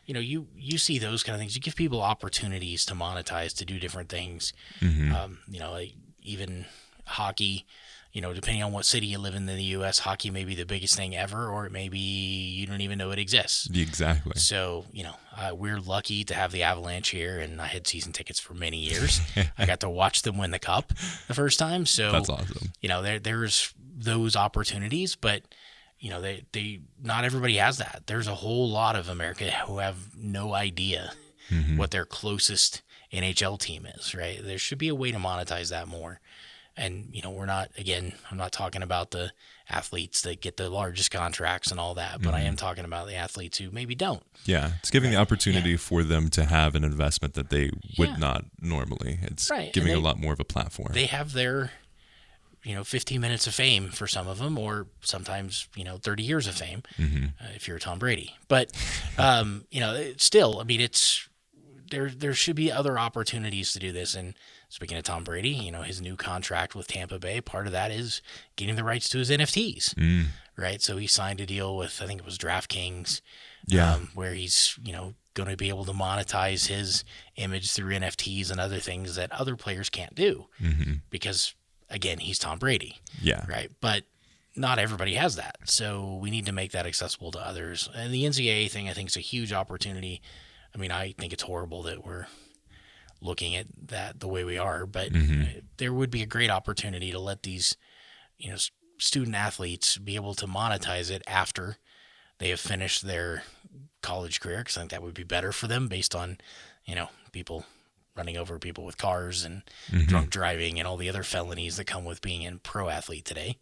you see those kind of things. You give people opportunities to monetize, to do different things. Like even hockey. Depending on what city you live in the U.S., hockey may be the biggest thing ever, or it may be you don't even know it exists. Exactly. So, we're lucky to have the Avalanche here, and I had season tickets for many years. I got to watch them win the cup the first time. So that's awesome. There's those opportunities, but they not everybody has that. There's a whole lot of America who have no idea what their closest NHL team is. Right? There should be a way to monetize that more. And, I'm not talking about the athletes that get the largest contracts and all that, but I am talking about the athletes who maybe don't. Yeah. It's giving the opportunity for them to have an investment that they would not normally. It's giving a lot more of a platform. They have their, 15 minutes of fame for some of them, or sometimes, 30 years of fame if you're Tom Brady. But, still, I mean, there should be other opportunities to do this. And speaking of Tom Brady, his new contract with Tampa Bay, part of that is getting the rights to his NFTs, right? So he signed a deal with, I think it was DraftKings, where he's, going to be able to monetize his image through NFTs and other things that other players can't do because, again, he's Tom Brady. Yeah. Right. But not everybody has that. So we need to make that accessible to others. And the NCAA thing, I think, is a huge opportunity. I mean, I think it's horrible that we're looking at that the way we are, but there would be a great opportunity to let these, student athletes be able to monetize it after they have finished their college career, because I think that would be better for them based on, people running over people with cars and drunk driving and all the other felonies that come with being a pro athlete today.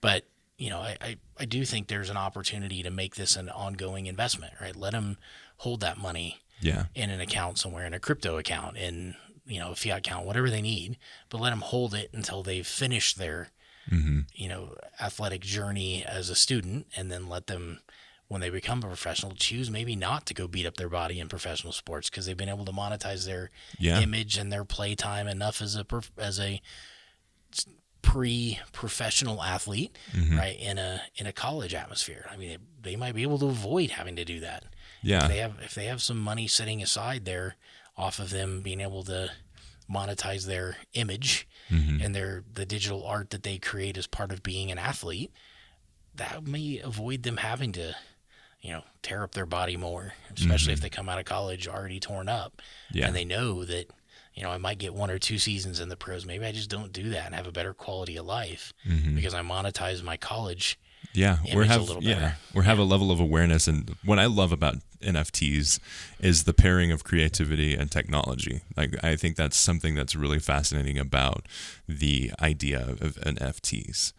But, I do think there's an opportunity to make this an ongoing investment, right? Let them hold that money in an account somewhere, in a crypto account, in a fiat account, whatever they need, but let them hold it until they've finished their athletic journey as a student, and then let them, when they become a professional, choose maybe not to go beat up their body in professional sports because they've been able to monetize their image and their play time enough as a pre-professional athlete, right, in a college atmosphere. I mean, they might be able to avoid having to do that. Yeah. If they have some money sitting aside there off of them being able to, monetize their image and the digital art that they create as part of being an athlete, that may avoid them having to, tear up their body more, especially if they come out of college already torn up. Yeah. And they know that, I might get 1 or 2 seasons in the pros. Maybe I just don't do that and have a better quality of life because I monetize my college. Yeah, or have a level of awareness. And what I love about NFTs is the pairing of creativity and technology. Like, I think that's something that's really fascinating about the idea of NFTs.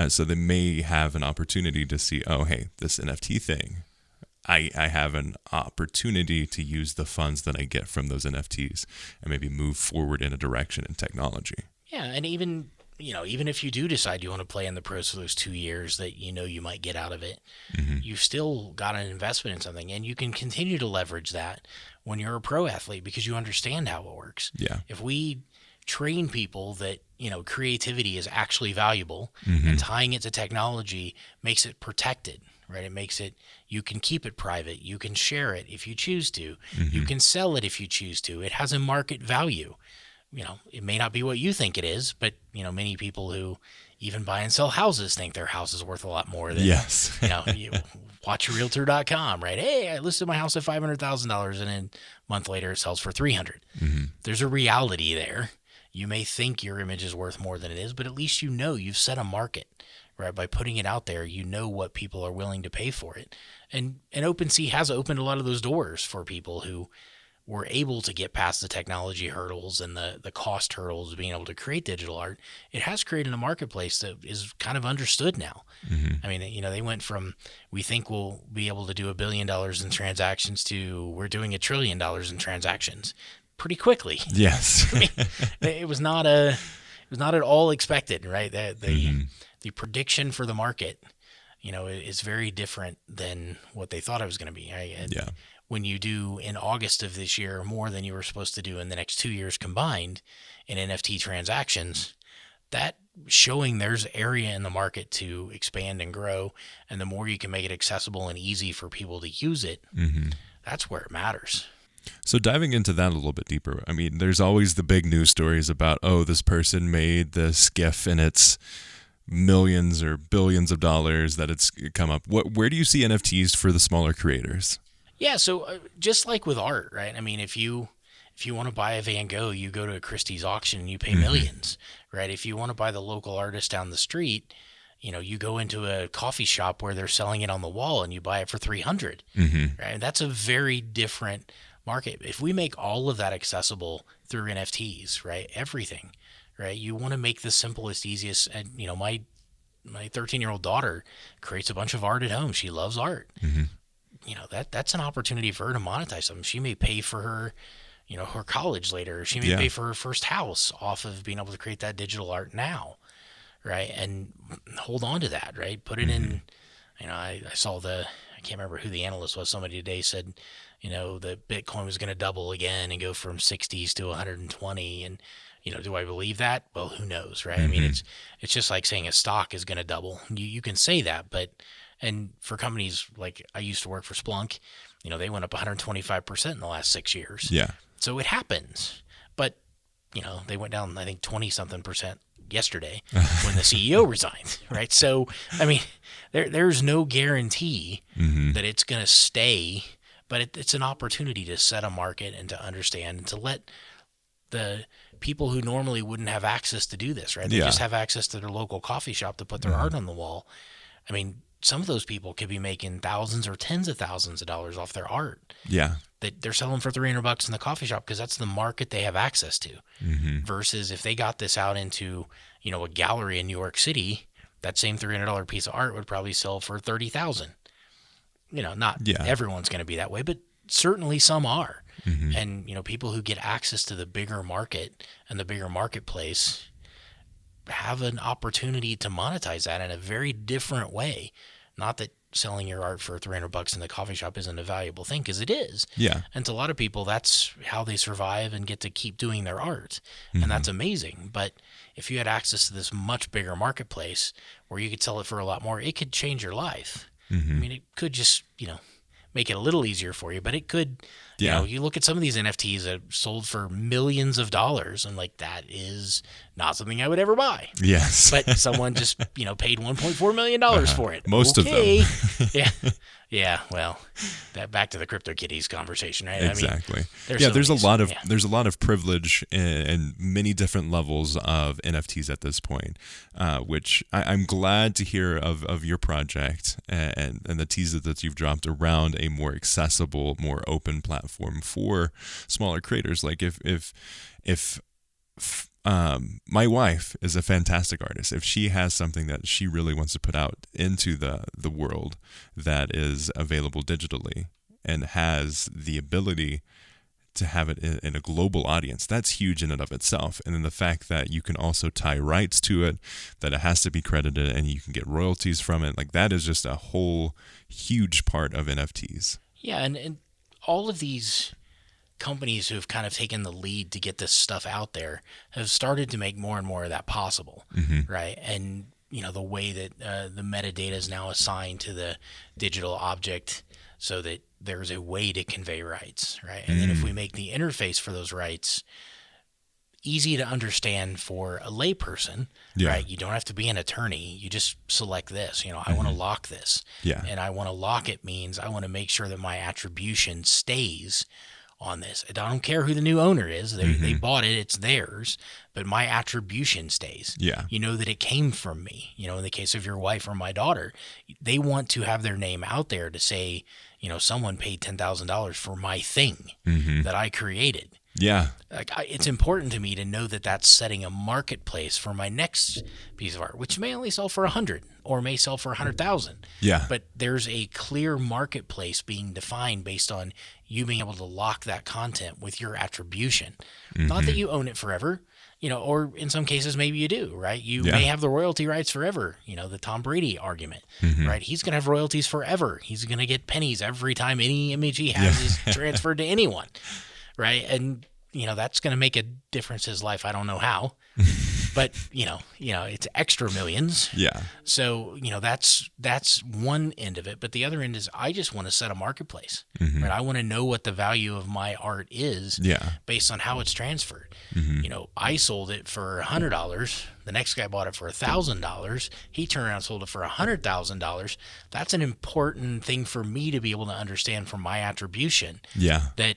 So they may have an opportunity to see, oh, hey, this NFT thing, I have an opportunity to use the funds that I get from those NFTs and maybe move forward in a direction in technology. Yeah, and even if you do decide you want to play in the pros for those 2 years that you might get out of it, you've still got an investment in something, and you can continue to leverage that when you're a pro athlete because you understand how it works. Yeah. If we train people that, creativity is actually valuable and tying it to technology makes it protected, right? It makes it, you can keep it private. You can share it if you choose to. You can sell it if you choose to. It has a market value. It may not be what you think it is, but, many people who even buy and sell houses think their house is worth a lot more than, yes. You watch Realtor.com, right? Hey, I listed my house at $500,000 and then a month later it sells for $300,000. There's a reality there. You may think your image is worth more than it is, but at least you've set a market, right? By putting it out there, what people are willing to pay for it. And OpenSea has opened a lot of those doors for people who were able to get past the technology hurdles and the cost hurdles of being able to create digital art. It has created a marketplace that is kind of understood now. I mean, they went from, we think we'll be able to do $1 billion in transactions to we're doing $1 trillion in transactions pretty quickly. Yes. I mean, it was not at all expected, right? The prediction for the market, is very different than what they thought it was going to be. Yeah. When you do in August of this year more than you were supposed to do in the next 2 years combined in NFT transactions, that showing there's area in the market to expand and grow. And the more you can make it accessible and easy for people to use it, that's where it matters. So diving into that a little bit deeper, I mean, there's always the big news stories about, oh, this person made this GIF and it's millions or billions of dollars that it's come up. Where do you see NFTs for the smaller creators? Yeah, so just like with art, right? I mean, if you want to buy a Van Gogh, you go to a Christie's auction and you pay millions, right? If you want to buy the local artist down the street, you go into a coffee shop where they're selling it on the wall and you buy it for $300, right? And that's a very different market. If we make all of that accessible through NFTs, right? Everything, right? You want to make the simplest, easiest, and my 13-year-old daughter creates a bunch of art at home. She loves art. That's an opportunity for her to monetize something. She may pay for her, her college later. She may pay for her first house off of being able to create that digital art now, right? And hold on to that, right? Put it in, I saw I can't remember who the analyst was. Somebody today said, that Bitcoin was going to double again and go from 60s to 120. And, do I believe that? Well, who knows, right? I mean, it's just like saying a stock is going to double. You can say that, and for companies like I used to work for Splunk, they went up 125% in the last 6 years. Yeah. So it happens. But, they went down, I think, 20-something% yesterday when the CEO resigned, right? So, I mean, there's no guarantee that it's going to stay, but it's an opportunity to set a market and to understand and to let the people who normally wouldn't have access to do this, right? They just have access to their local coffee shop to put their art on the wall. I mean, some of those people could be making thousands or tens of thousands of dollars off their art. Yeah. That they're selling for $300 in the coffee shop because that's the market they have access to. Versus if they got this out into, a gallery in New York City, that same $300 piece of art would probably sell for $30,000. Not everyone's going to be that way, but certainly some are. And, people who get access to the bigger market and the bigger marketplace have an opportunity to monetize that in a very different way. Not that selling your art for $300 in the coffee shop isn't a valuable thing, because it is. Yeah. And to a lot of people, that's how they survive and get to keep doing their art. And that's amazing. But if you had access to this much bigger marketplace where you could sell it for a lot more, it could change your life. I mean, it could just, make it a little easier for you, but it could, Yeah. you look at some of these NFTs that sold for millions of dollars, and like, that is not something I would ever buy. Yes. But someone just, paid $1.4 million for it. Most okay. of them. Yeah. Yeah. Well, that back to the CryptoKitties conversation, right? Exactly. I mean, there's a lot of privilege and many different levels of NFTs at this point, which I'm glad to hear of your project and the teaser that you've dropped around a more accessible, more open platform for smaller creators. Like if my wife is a fantastic artist. If she has something that she really wants to put out into the world that is available digitally and has the ability to have it in a global audience, that's huge in and of itself. And then the fact that you can also tie rights to it, that it has to be credited and you can get royalties from it, like that is just a whole huge part of NFTs. Yeah, and all of these companies who have kind of taken the lead to get this stuff out there have started to make more and more of that possible, right? And the way that the metadata is now assigned to the digital object, so that there's a way to convey rights, right? And then if we make the interface for those rights easy to understand for a layperson, right? You don't have to be an attorney. You just select this. I want to lock this, and I want to lock it means I want to make sure that my attribution stays on this. I don't care who the new owner is. They bought it. It's theirs. But my attribution stays. Yeah. You know that it came from me. In the case of your wife or my daughter, they want to have their name out there to say, someone paid $10,000 for my thing that I created. Yeah. It's important to me to know that that's setting a marketplace for my next piece of art, which may only sell for 100 or may sell for 100,000. Yeah. But there's a clear marketplace being defined based on you being able to lock that content with your attribution. Not that you own it forever, or in some cases maybe you do, right? You may have the royalty rights forever, the Tom Brady argument, right? He's going to have royalties forever. He's going to get pennies every time any image he has is transferred to anyone. Right. And, that's going to make a difference in his life. I don't know how, but, it's extra millions. Yeah. So, that's one end of it. But the other end is I just want to set a marketplace, right? I want to know what the value of my art is based on how it's transferred. I sold it for $100. The next guy bought it for $1,000. He turned around and sold it for $100,000. That's an important thing for me to be able to understand from my attribution. Yeah. That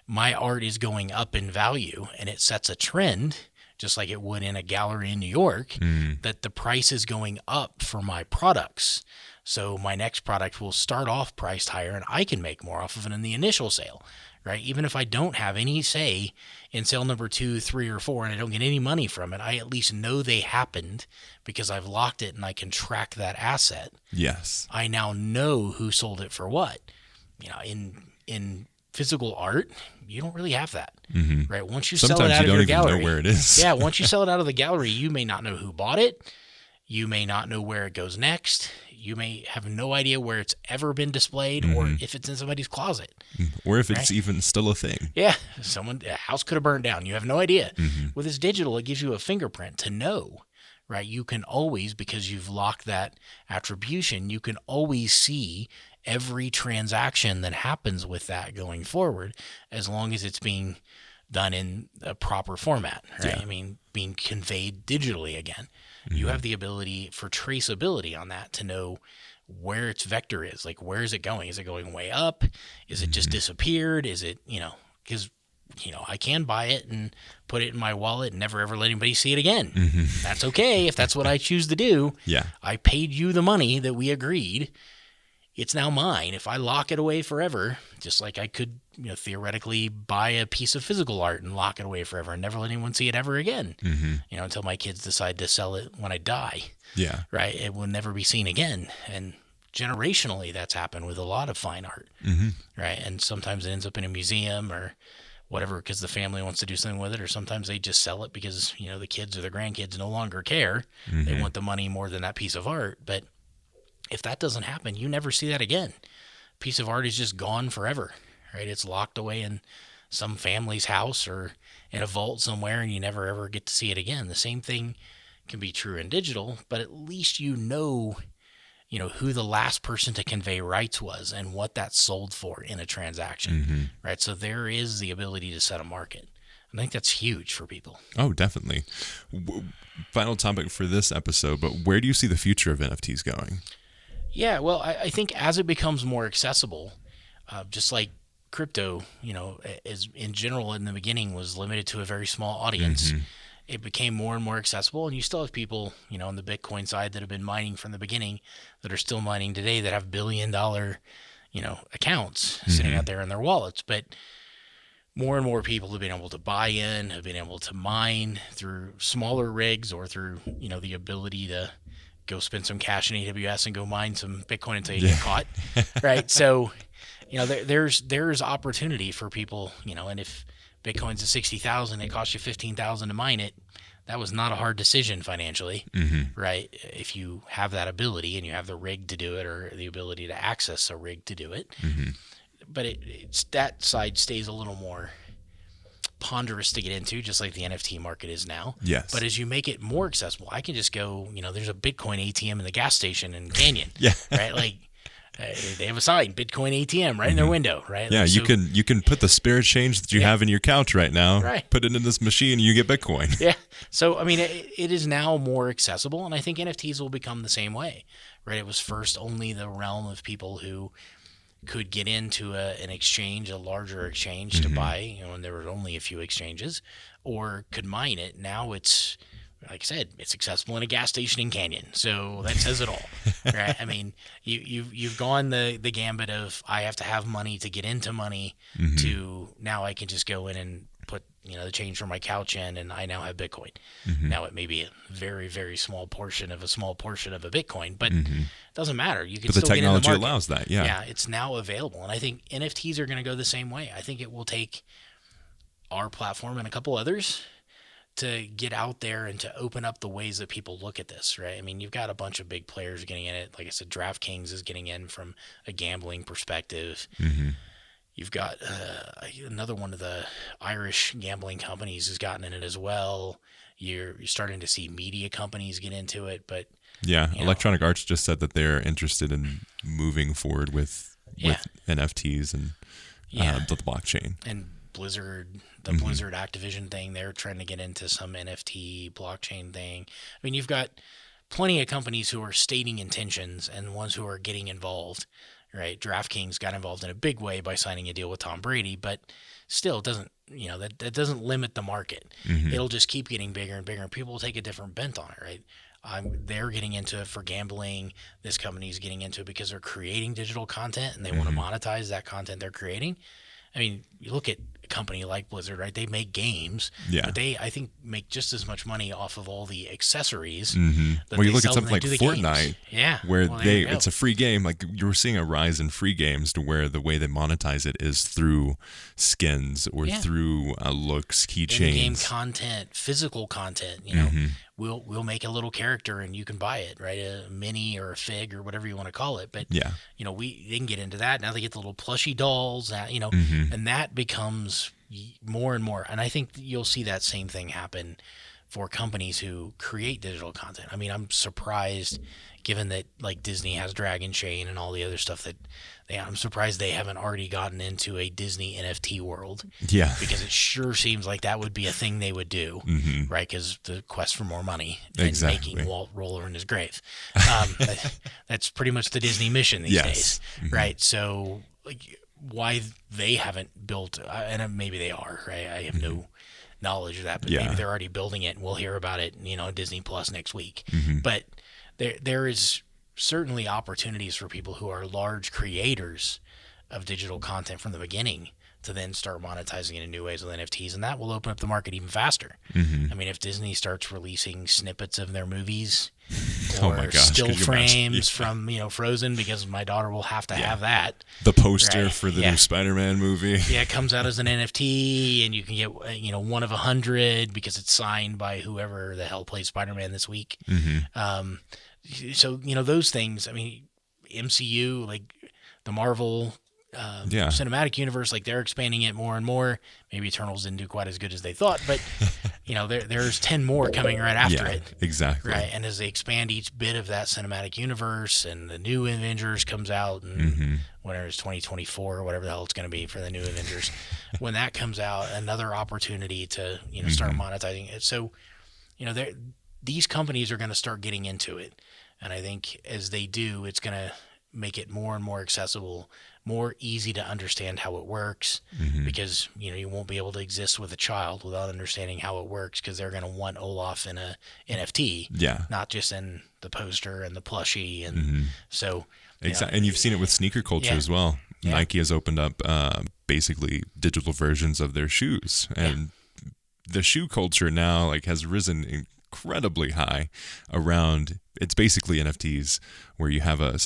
my art is going up in value, and it sets a trend, just like it would in a gallery in New York, that the price is going up for my products. So my next product will start off priced higher, and I can make more off of it in the initial sale, right? Even if I don't have any say in sale number 2, 3, or 4, and I don't get any money from it, I at least know they happened because I've locked it and I can track that asset. Yes. I now know who sold it for what. In physical art, you don't really have that, right? Once you sell it out of your gallery, sometimes you don't even know where it is. Yeah, once you sell it out of the gallery, you may not know who bought it. You may not know where it goes next. You may have no idea where it's ever been displayed, or if it's in somebody's closet, or if it's even still a thing. Yeah, a house could have burned down. You have no idea. With this digital, it gives you a fingerprint to know, right? You can always, because you've locked that attribution, you can always see every transaction that happens with that going forward, as long as it's being done in a proper format, right? Yeah. I mean, being conveyed digitally again. You have the ability for traceability on that to know where its vector is. Like, where is it going? Is it going way up? Is it just disappeared? Is it, because, I can buy it and put it in my wallet and never ever let anybody see it again. That's okay if that's what I choose to do. Yeah. I paid you the money that we agreed. It's now mine. If I lock it away forever, just like I could, theoretically buy a piece of physical art and lock it away forever and never let anyone see it ever again, until my kids decide to sell it when I die. Yeah. Right. It will never be seen again. And generationally, that's happened with a lot of fine art. Right. And sometimes it ends up in a museum or whatever, because the family wants to do something with it, or sometimes they just sell it because, the kids or the grandkids no longer care. They want the money more than that piece of art. But if that doesn't happen, you never see that again. Piece of art is just gone forever, right? It's locked away in some family's house or in a vault somewhere, and you never ever get to see it again. The same thing can be true in digital, but at least who the last person to convey rights was and what that sold for in a transaction, right? So there is the ability to set a market. I think that's huge for people. Oh, definitely. Final topic for this episode, but where do you see the future of NFTs going? Yeah, well, I think as it becomes more accessible, just like crypto, as in general in the beginning was limited to a very small audience, it became more and more accessible. And you still have people, on the Bitcoin side that have been mining from the beginning that are still mining today that have $1 billion, accounts sitting out there in their wallets. But more and more people have been able to buy in, have been able to mine through smaller rigs or through, the ability to go spend some cash in AWS and go mine some Bitcoin until you get caught, right? So, there's opportunity for people, and if Bitcoin's at 60,000, it costs you 15,000 to mine it. That was not a hard decision financially, right? If you have that ability and you have the rig to do it or the ability to access a rig to do it. But it's that side stays a little more ponderous to get into, just like the NFT market is now. Yes. But as you make it more accessible, I can just go, there's a Bitcoin ATM in the gas station in Canyon, right? Like they have a sign, Bitcoin ATM, right in their window, right? Yeah, like, you can put the spirit change that you have in your couch right now, put it in this machine, and you get Bitcoin. Yeah. So, I mean, it is now more accessible, and I think NFTs will become the same way, right? It was first only the realm of people who could get into an exchange, a larger exchange to buy, and there were only a few exchanges, or could mine it. Now it's, like I said, it's accessible in a gas station in Canyon. So that says it all, right? I mean, you've gone the gambit of I have to have money to get into money to now I can just go in and put, the change from my couch in, and I now have Bitcoin. Now it may be a very, very small portion of a Bitcoin, but it doesn't matter. You can but the still technology get in the market. allows that, yeah. It's now available. And I think NFTs are going to go the same way. I think it will take our platform and a couple others to get out there and to open up the ways that people look at this, right? I mean, you've got a bunch of big players getting in it. Like I said, DraftKings is getting in from a gambling perspective. You've got another one of the Irish gambling companies has gotten in it as well. You're starting to see media companies get into it, but Electronic Arts just said that they're interested in moving forward with NFTs and the blockchain. And Blizzard, Blizzard Activision thing, they're trying to get into some NFT blockchain thing. I mean, you've got plenty of companies who are stating intentions and ones who are getting involved. Right, DraftKings got involved in a big way by signing a deal with Tom Brady, but still, it doesn't that doesn't limit the market. It'll just keep getting bigger and bigger, and people will take a different bent on it. Right, they're getting into it for gambling. This company is getting into it because they're creating digital content and they want to monetize that content they're creating. I mean, you look at a company like Blizzard, right? They make games, but they, I think, make just as much money off of all the accessories. Well, you look at something like Fortnite, where well, it's a free game. Like you're seeing a rise in free games to where the way they monetize it is through skins or through looks, keychains, in-game content, physical content. We'll make a little character and you can buy it, right? A mini or a fig or whatever you want to call it. But they can get into that. Now they get the little plushy dolls, and that becomes more and more. And I think you'll see that same thing happen for companies who create digital content. I mean, I'm surprised, given that like Disney has Dragon Chain and all the other stuff I'm surprised they haven't already gotten into a Disney NFT world. Yeah. Because it sure seems like that would be a thing they would do, right? Because the quest for more money and making Walt roll over in his grave. That's pretty much the Disney mission these days, right? So like, why they haven't built, and maybe they are, right? I have no knowledge of that, but maybe they're already building it and we'll hear about it, Disney Plus next week. But there is certainly opportunities for people who are large creators of digital content from the beginning to then start monetizing it in new ways with NFTs, and that will open up the market even faster. I mean, if Disney starts releasing snippets of their movies or still frames from Frozen, because my daughter will have to have that. The poster for the new Spider-Man movie. Yeah, it comes out as an NFT, and you can get one of 100 because it's signed by whoever the hell plays Spider-Man this week. So those things. I mean, MCU, like the Marvel cinematic universe, like they're expanding it more and more. Maybe Eternals didn't do quite as good as they thought, but there's 10 more coming right after it. Exactly. Right. And as they expand each bit of that cinematic universe and the new Avengers comes out and whenever it's 2024 or whatever the hell it's going to be for the new Avengers, when that comes out, another opportunity to, start monetizing it. So, these companies are going to start getting into it. And I think as they do, it's going to make it more and more accessible, more easy to understand how it works, because you won't be able to exist with a child without understanding how it works, because they're going to want Olaf in a NFT, not just in the poster and the plushie, and so exactly. And you've seen it with sneaker culture as well. Nike has opened up basically digital versions of their shoes, and the shoe culture now has risen incredibly high around. It's basically NFTs where you have a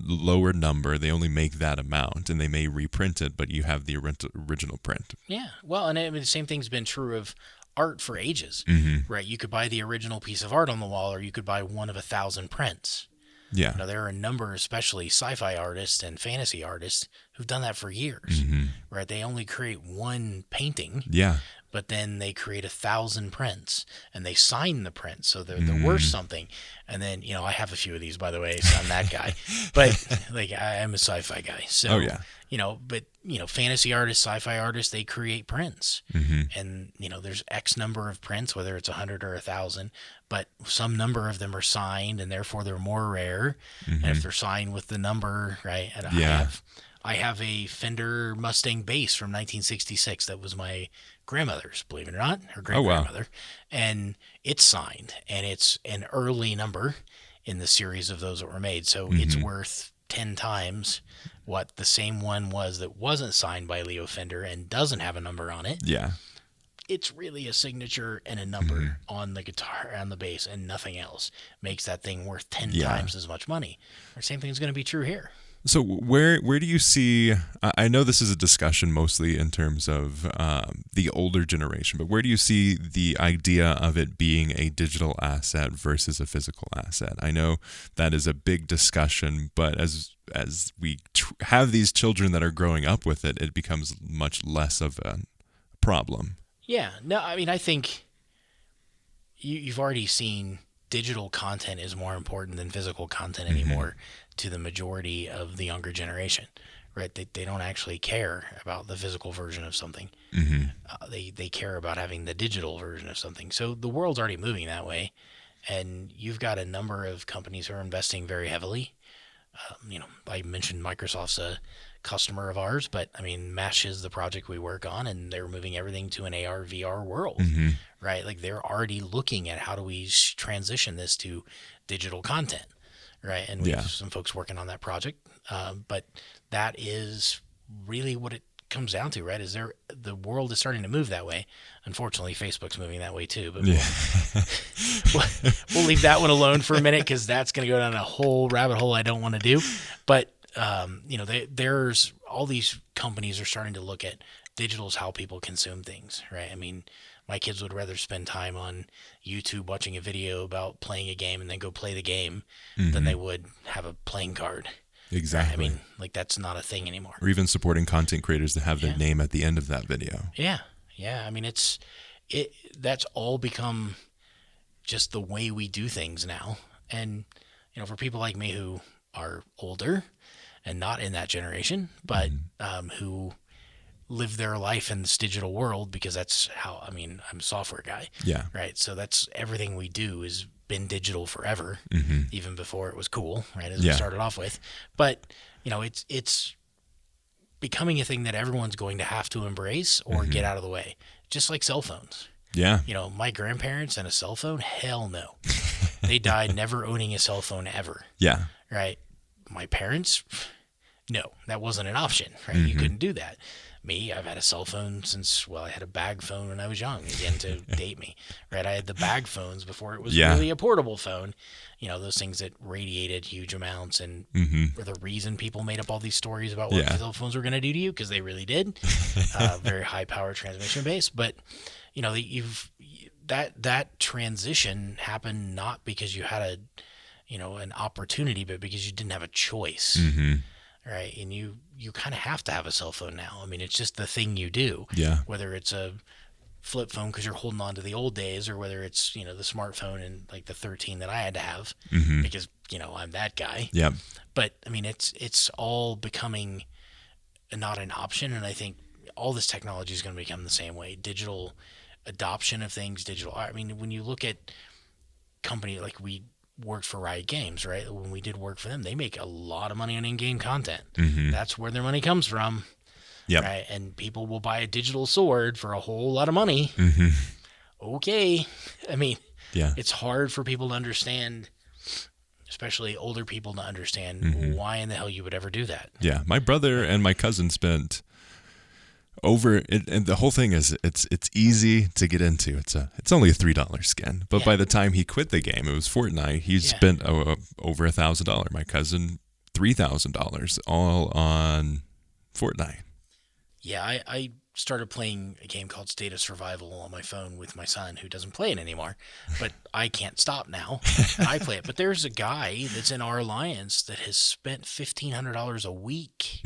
lower number. They only make that amount, and they may reprint it, but you have the original print. Yeah. Well, and the same thing's been true of art for ages, right? You could buy the original piece of art on the wall, or you could buy one of 1,000 prints. Yeah. Now, there are a number, especially sci-fi artists and fantasy artists, who've done that for years, right? They only create one painting. Yeah. But then they create 1,000 prints, and they sign the prints, so they're worth something. And then, I have a few of these, by the way, so I'm that guy. But I'm a sci-fi guy, so but fantasy artists, sci-fi artists, they create prints, and there's X number of prints, whether it's 100 or 1,000, but some number of them are signed, and therefore they're more rare. And if they're signed with the number, right? And I have a Fender Mustang bass from 1966 that was my grandmother's, believe it or not, her great-grandmother. And it's signed, and it's an early number in the series of those that were made. So it's worth 10 times what the same one was that wasn't signed by Leo Fender and doesn't have a number on it. Yeah. It's really a signature and a number on the guitar and the bass, and nothing else makes that thing worth 10 times as much money. The same thing is going to be true here. So where do you see, I know this is a discussion mostly in terms of the older generation, but where do you see the idea of it being a digital asset versus a physical asset? I know that is a big discussion, but as we have these children that are growing up with it, it becomes much less of a problem. Yeah. No, I think you've already seen digital content is more important than physical content anymore to the majority of the younger generation, right? They don't actually care about the physical version of something. They care about having the digital version of something. So the world's already moving that way, and you've got a number of companies who are investing very heavily. I mentioned Microsoft's a customer of ours, but Mesh is the project we work on, and they're moving everything to an AR VR world, right? They're already looking at how do we transition this to digital content, right? And we have some folks working on that project, but that is really what it comes down to, right? The world is starting to move that way. Unfortunately, Facebook's moving that way too, but we'll leave that one alone for a minute, because that's going to go down a whole rabbit hole I don't want to do. But there's all these companies are starting to look at digital as how people consume things, right? My kids would rather spend time on YouTube watching a video about playing a game and then go play the game than they would have a playing card. Exactly. That's not a thing anymore. Or even supporting content creators that have their name at the end of that video. Yeah. Yeah. That's all become just the way we do things now. And, for people like me who are older and not in that generation, but who live their life in this digital world, because that's how, I'm a software guy. Yeah. Right. So that's everything we do has been digital forever, even before it was cool, right? As we started off with. But, it's becoming a thing that everyone's going to have to embrace or get out of the way, just like cell phones. Yeah. My grandparents and a cell phone, hell no. They died never owning a cell phone ever. Yeah. Right. My parents, no, that wasn't an option, right? You couldn't do that. Me, I've had a cell phone since, I had a bag phone when I was young, again, to date me, right? I had the bag phones before it was really a portable phone, those things that radiated huge amounts and were the reason people made up all these stories about what cell phones were going to do to you, because they really did. Very high power transmission base. But, that transition happened not because you had an opportunity, but because you didn't have a choice. Right. And you kind of have to have a cell phone now. It's just the thing you do. Yeah. Whether it's a flip phone because you're holding on to the old days, or whether it's, the smartphone and like the 13 that I had to have because, I'm that guy. Yeah. But I mean, it's all becoming not an option. And I think all this technology is going to become the same way. Digital adoption of things, I mean, when you look at company like we worked for Riot Games, right? When we did work for them, they make a lot of money on in-game content. That's where their money comes from. Yep. Right. And people will buy a digital sword for a whole lot of money. Okay. I mean, it's hard for people to understand, especially older people to understand why in the hell you would ever do that. Yeah. My brother and my cousin spent over it, and the whole thing is it's easy to get into. It's only a $3 skin, but by the time he quit the game, it was Fortnite. He spent over $1,000. My cousin $3,000 all on Fortnite. Yeah, I started playing a game called State of Survival on my phone with my son, who doesn't play it anymore, but I can't stop now. And I play it. But there's a guy that's in our alliance that has spent $1,500 a week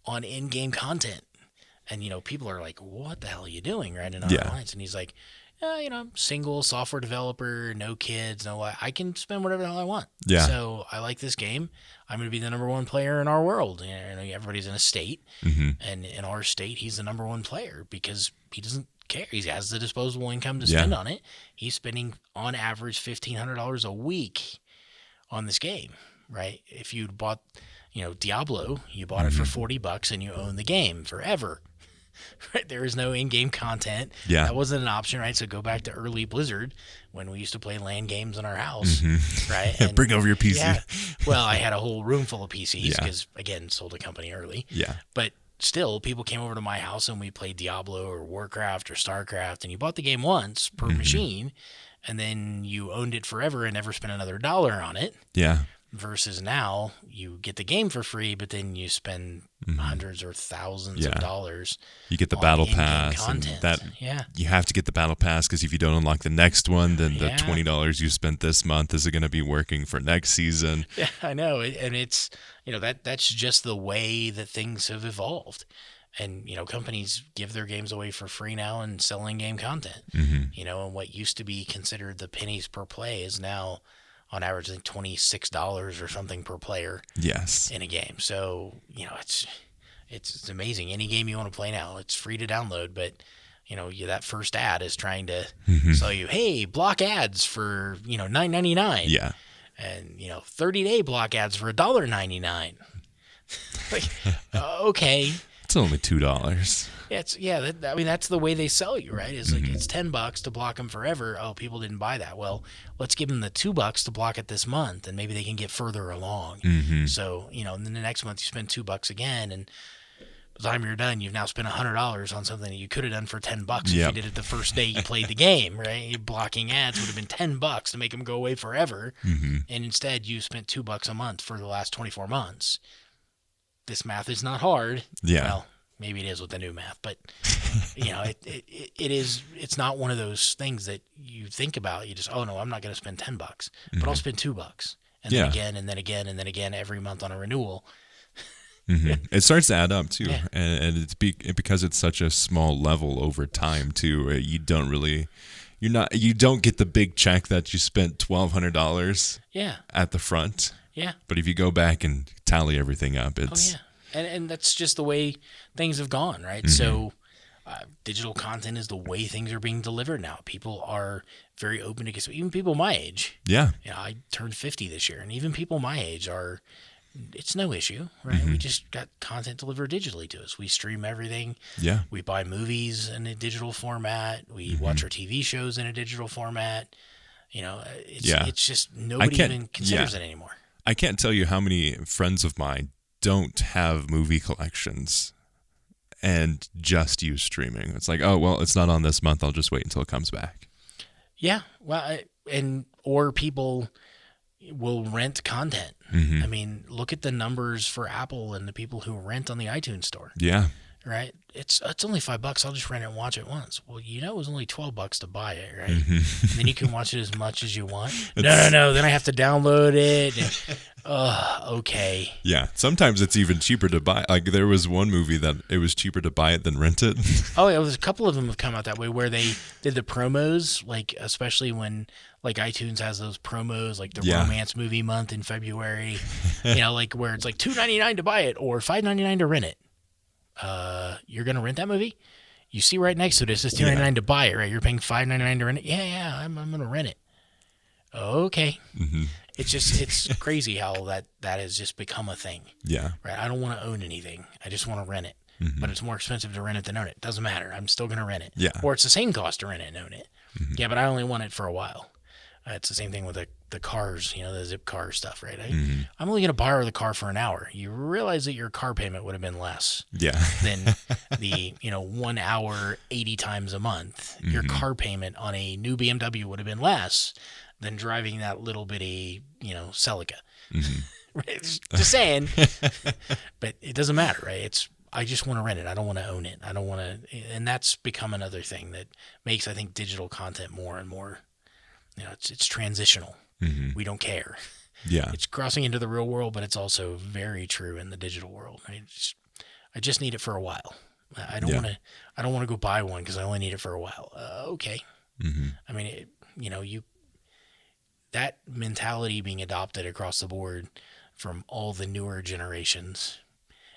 on in-game content. And, people are like, what the hell are you doing, right, in our alliance? And he's like, single software developer, no kids, I can spend whatever the hell I want. Yeah. So I like this game. I'm going to be the number one player in our world. Everybody's in a state, and in our state, he's the number one player because he doesn't care. He has the disposable income to spend on it. He's spending on average $1,500 a week on this game, right? If you bought, Diablo, you bought it for $40 and you own the game forever. Right, there is no in-game content. Yeah, that wasn't an option, right? So go back to early Blizzard when we used to play LAN games in our house, right? And bring over your PC. Yeah, well, I had a whole room full of PCs because again, sold a company early. Yeah, but still, people came over to my house and we played Diablo or Warcraft or Starcraft, and you bought the game once per machine, and then you owned it forever and never spent another dollar on it. Yeah. Versus now, you get the game for free, but then you spend hundreds or thousands of dollars. You get the battle pass, content. And you have to get the battle pass because if you don't unlock the next one, then the $20 you spent this month is going to be working for next season. Yeah, I know, and it's that's just the way that things have evolved. And companies give their games away for free now and sell in-game content. And what used to be considered the pennies per play is now, on average, I think $26 or something per player. Yes. In a game. So, it's amazing. Any game you want to play now, it's free to download, but that first ad is trying to sell you, hey, block ads for, $9.99. Yeah. And, 30-day block ads for $1.99. Like, okay. It's only $2. That's the way they sell you, right? It's like it's $10 to block them forever. Oh, people didn't buy that. Well, let's give them the $2 to block it this month, and maybe they can get further along. So and then the next month you spend $2 again, and by the time you're done, you've now spent $100 on something that you could have done for $10 if you did it the first day you played the game, right? Your blocking ads would have been $10 to make them go away forever, and instead you spent $2 a month for the last 24 months. This math is not hard. Yeah. Well, maybe it is with the new math, but it is. It's not one of those things that you think about. You just, oh no, I'm not going to spend $10, but I'll spend $2, and then again, and then again, and then again every month on a renewal. It starts to add up too, and it's because it's such a small level over time too. You don't get the big check that you spent $1,200. At the front. Yeah. But if you go back and tally everything up, it's... Oh, yeah. And that's just the way things have gone, right? So digital content is the way things are being delivered now. People are very open to get... Even people my age. Yeah. I turned 50 this year, and even people my age are... It's no issue, right? We just got content delivered digitally to us. We stream everything. Yeah. We buy movies in a digital format. We watch our TV shows in a digital format. It's just nobody even considers it anymore. I can't tell you how many friends of mine don't have movie collections and just use streaming. It's like, oh, well, it's not on this month. I'll just wait until it comes back. Yeah. Well, or people will rent content. I mean, look at the numbers for Apple and the people who rent on the iTunes store. Yeah. right? It's only $5. I'll just rent it and watch it once. Well, it was only $12 to buy it, right? Mm-hmm. And then you can watch it as much as you want. No. Then I have to download it. Okay. Yeah. Sometimes it's even cheaper to buy. Like there was one movie that it was cheaper to buy it than rent it. Oh, yeah, there's a couple of them have come out that way where they did the promos, like especially when like iTunes has those promos, like the romance movie month in February, like where it's like $2.99 to buy it or $5.99 to rent it. You're gonna rent that movie? You see right next to it, it says $2.99 to buy it, right? You're paying $5.99 to rent it. Yeah, I'm gonna rent it. Okay. Mm-hmm. It's crazy how that has just become a thing. Yeah. Right. I don't want to own anything. I just want to rent it. Mm-hmm. But it's more expensive to rent it than own it. Doesn't matter. I'm still gonna rent it. Yeah. Or it's the same cost to rent it and own it. Mm-hmm. Yeah, but I only want it for a while. It's the same thing with the cars, the zip car stuff, right? Mm-hmm. I'm only going to borrow the car for an hour. You realize that your car payment would have been less than the, 1 hour 80 times a month. Mm-hmm. Your car payment on a new BMW would have been less than driving that little bitty, Celica. Mm-hmm. Just saying. But it doesn't matter, right? I just want to rent it. I don't want to own it. I don't want to, and that's become another thing that makes, I think, digital content more and more. It's transitional. Mm-hmm. We don't care. Yeah. It's crossing into the real world, but it's also very true in the digital world. I just need it for a while. I don't want to go buy one because I only need it for a while. Okay. Mm-hmm. I mean, that mentality being adopted across the board from all the newer generations,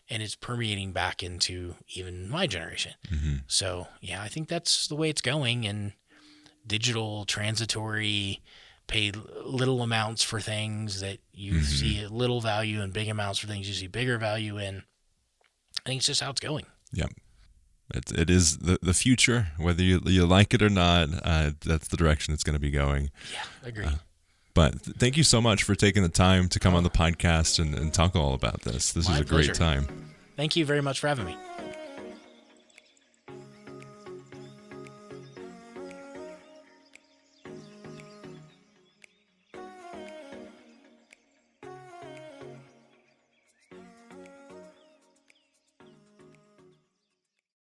and it's permeating back into even my generation. Mm-hmm. So I think that's the way it's going. And digital, transitory, pay little amounts for things that you mm-hmm. see little value, and big amounts for things you see bigger value in. I think it's just how it's going. Yep. It is the future, whether you like it or not. That's the direction it's going to be going. Yeah, agree. But thank you so much for taking the time to come on the podcast and talk all about this. This was a great time. Thank you very much for having me.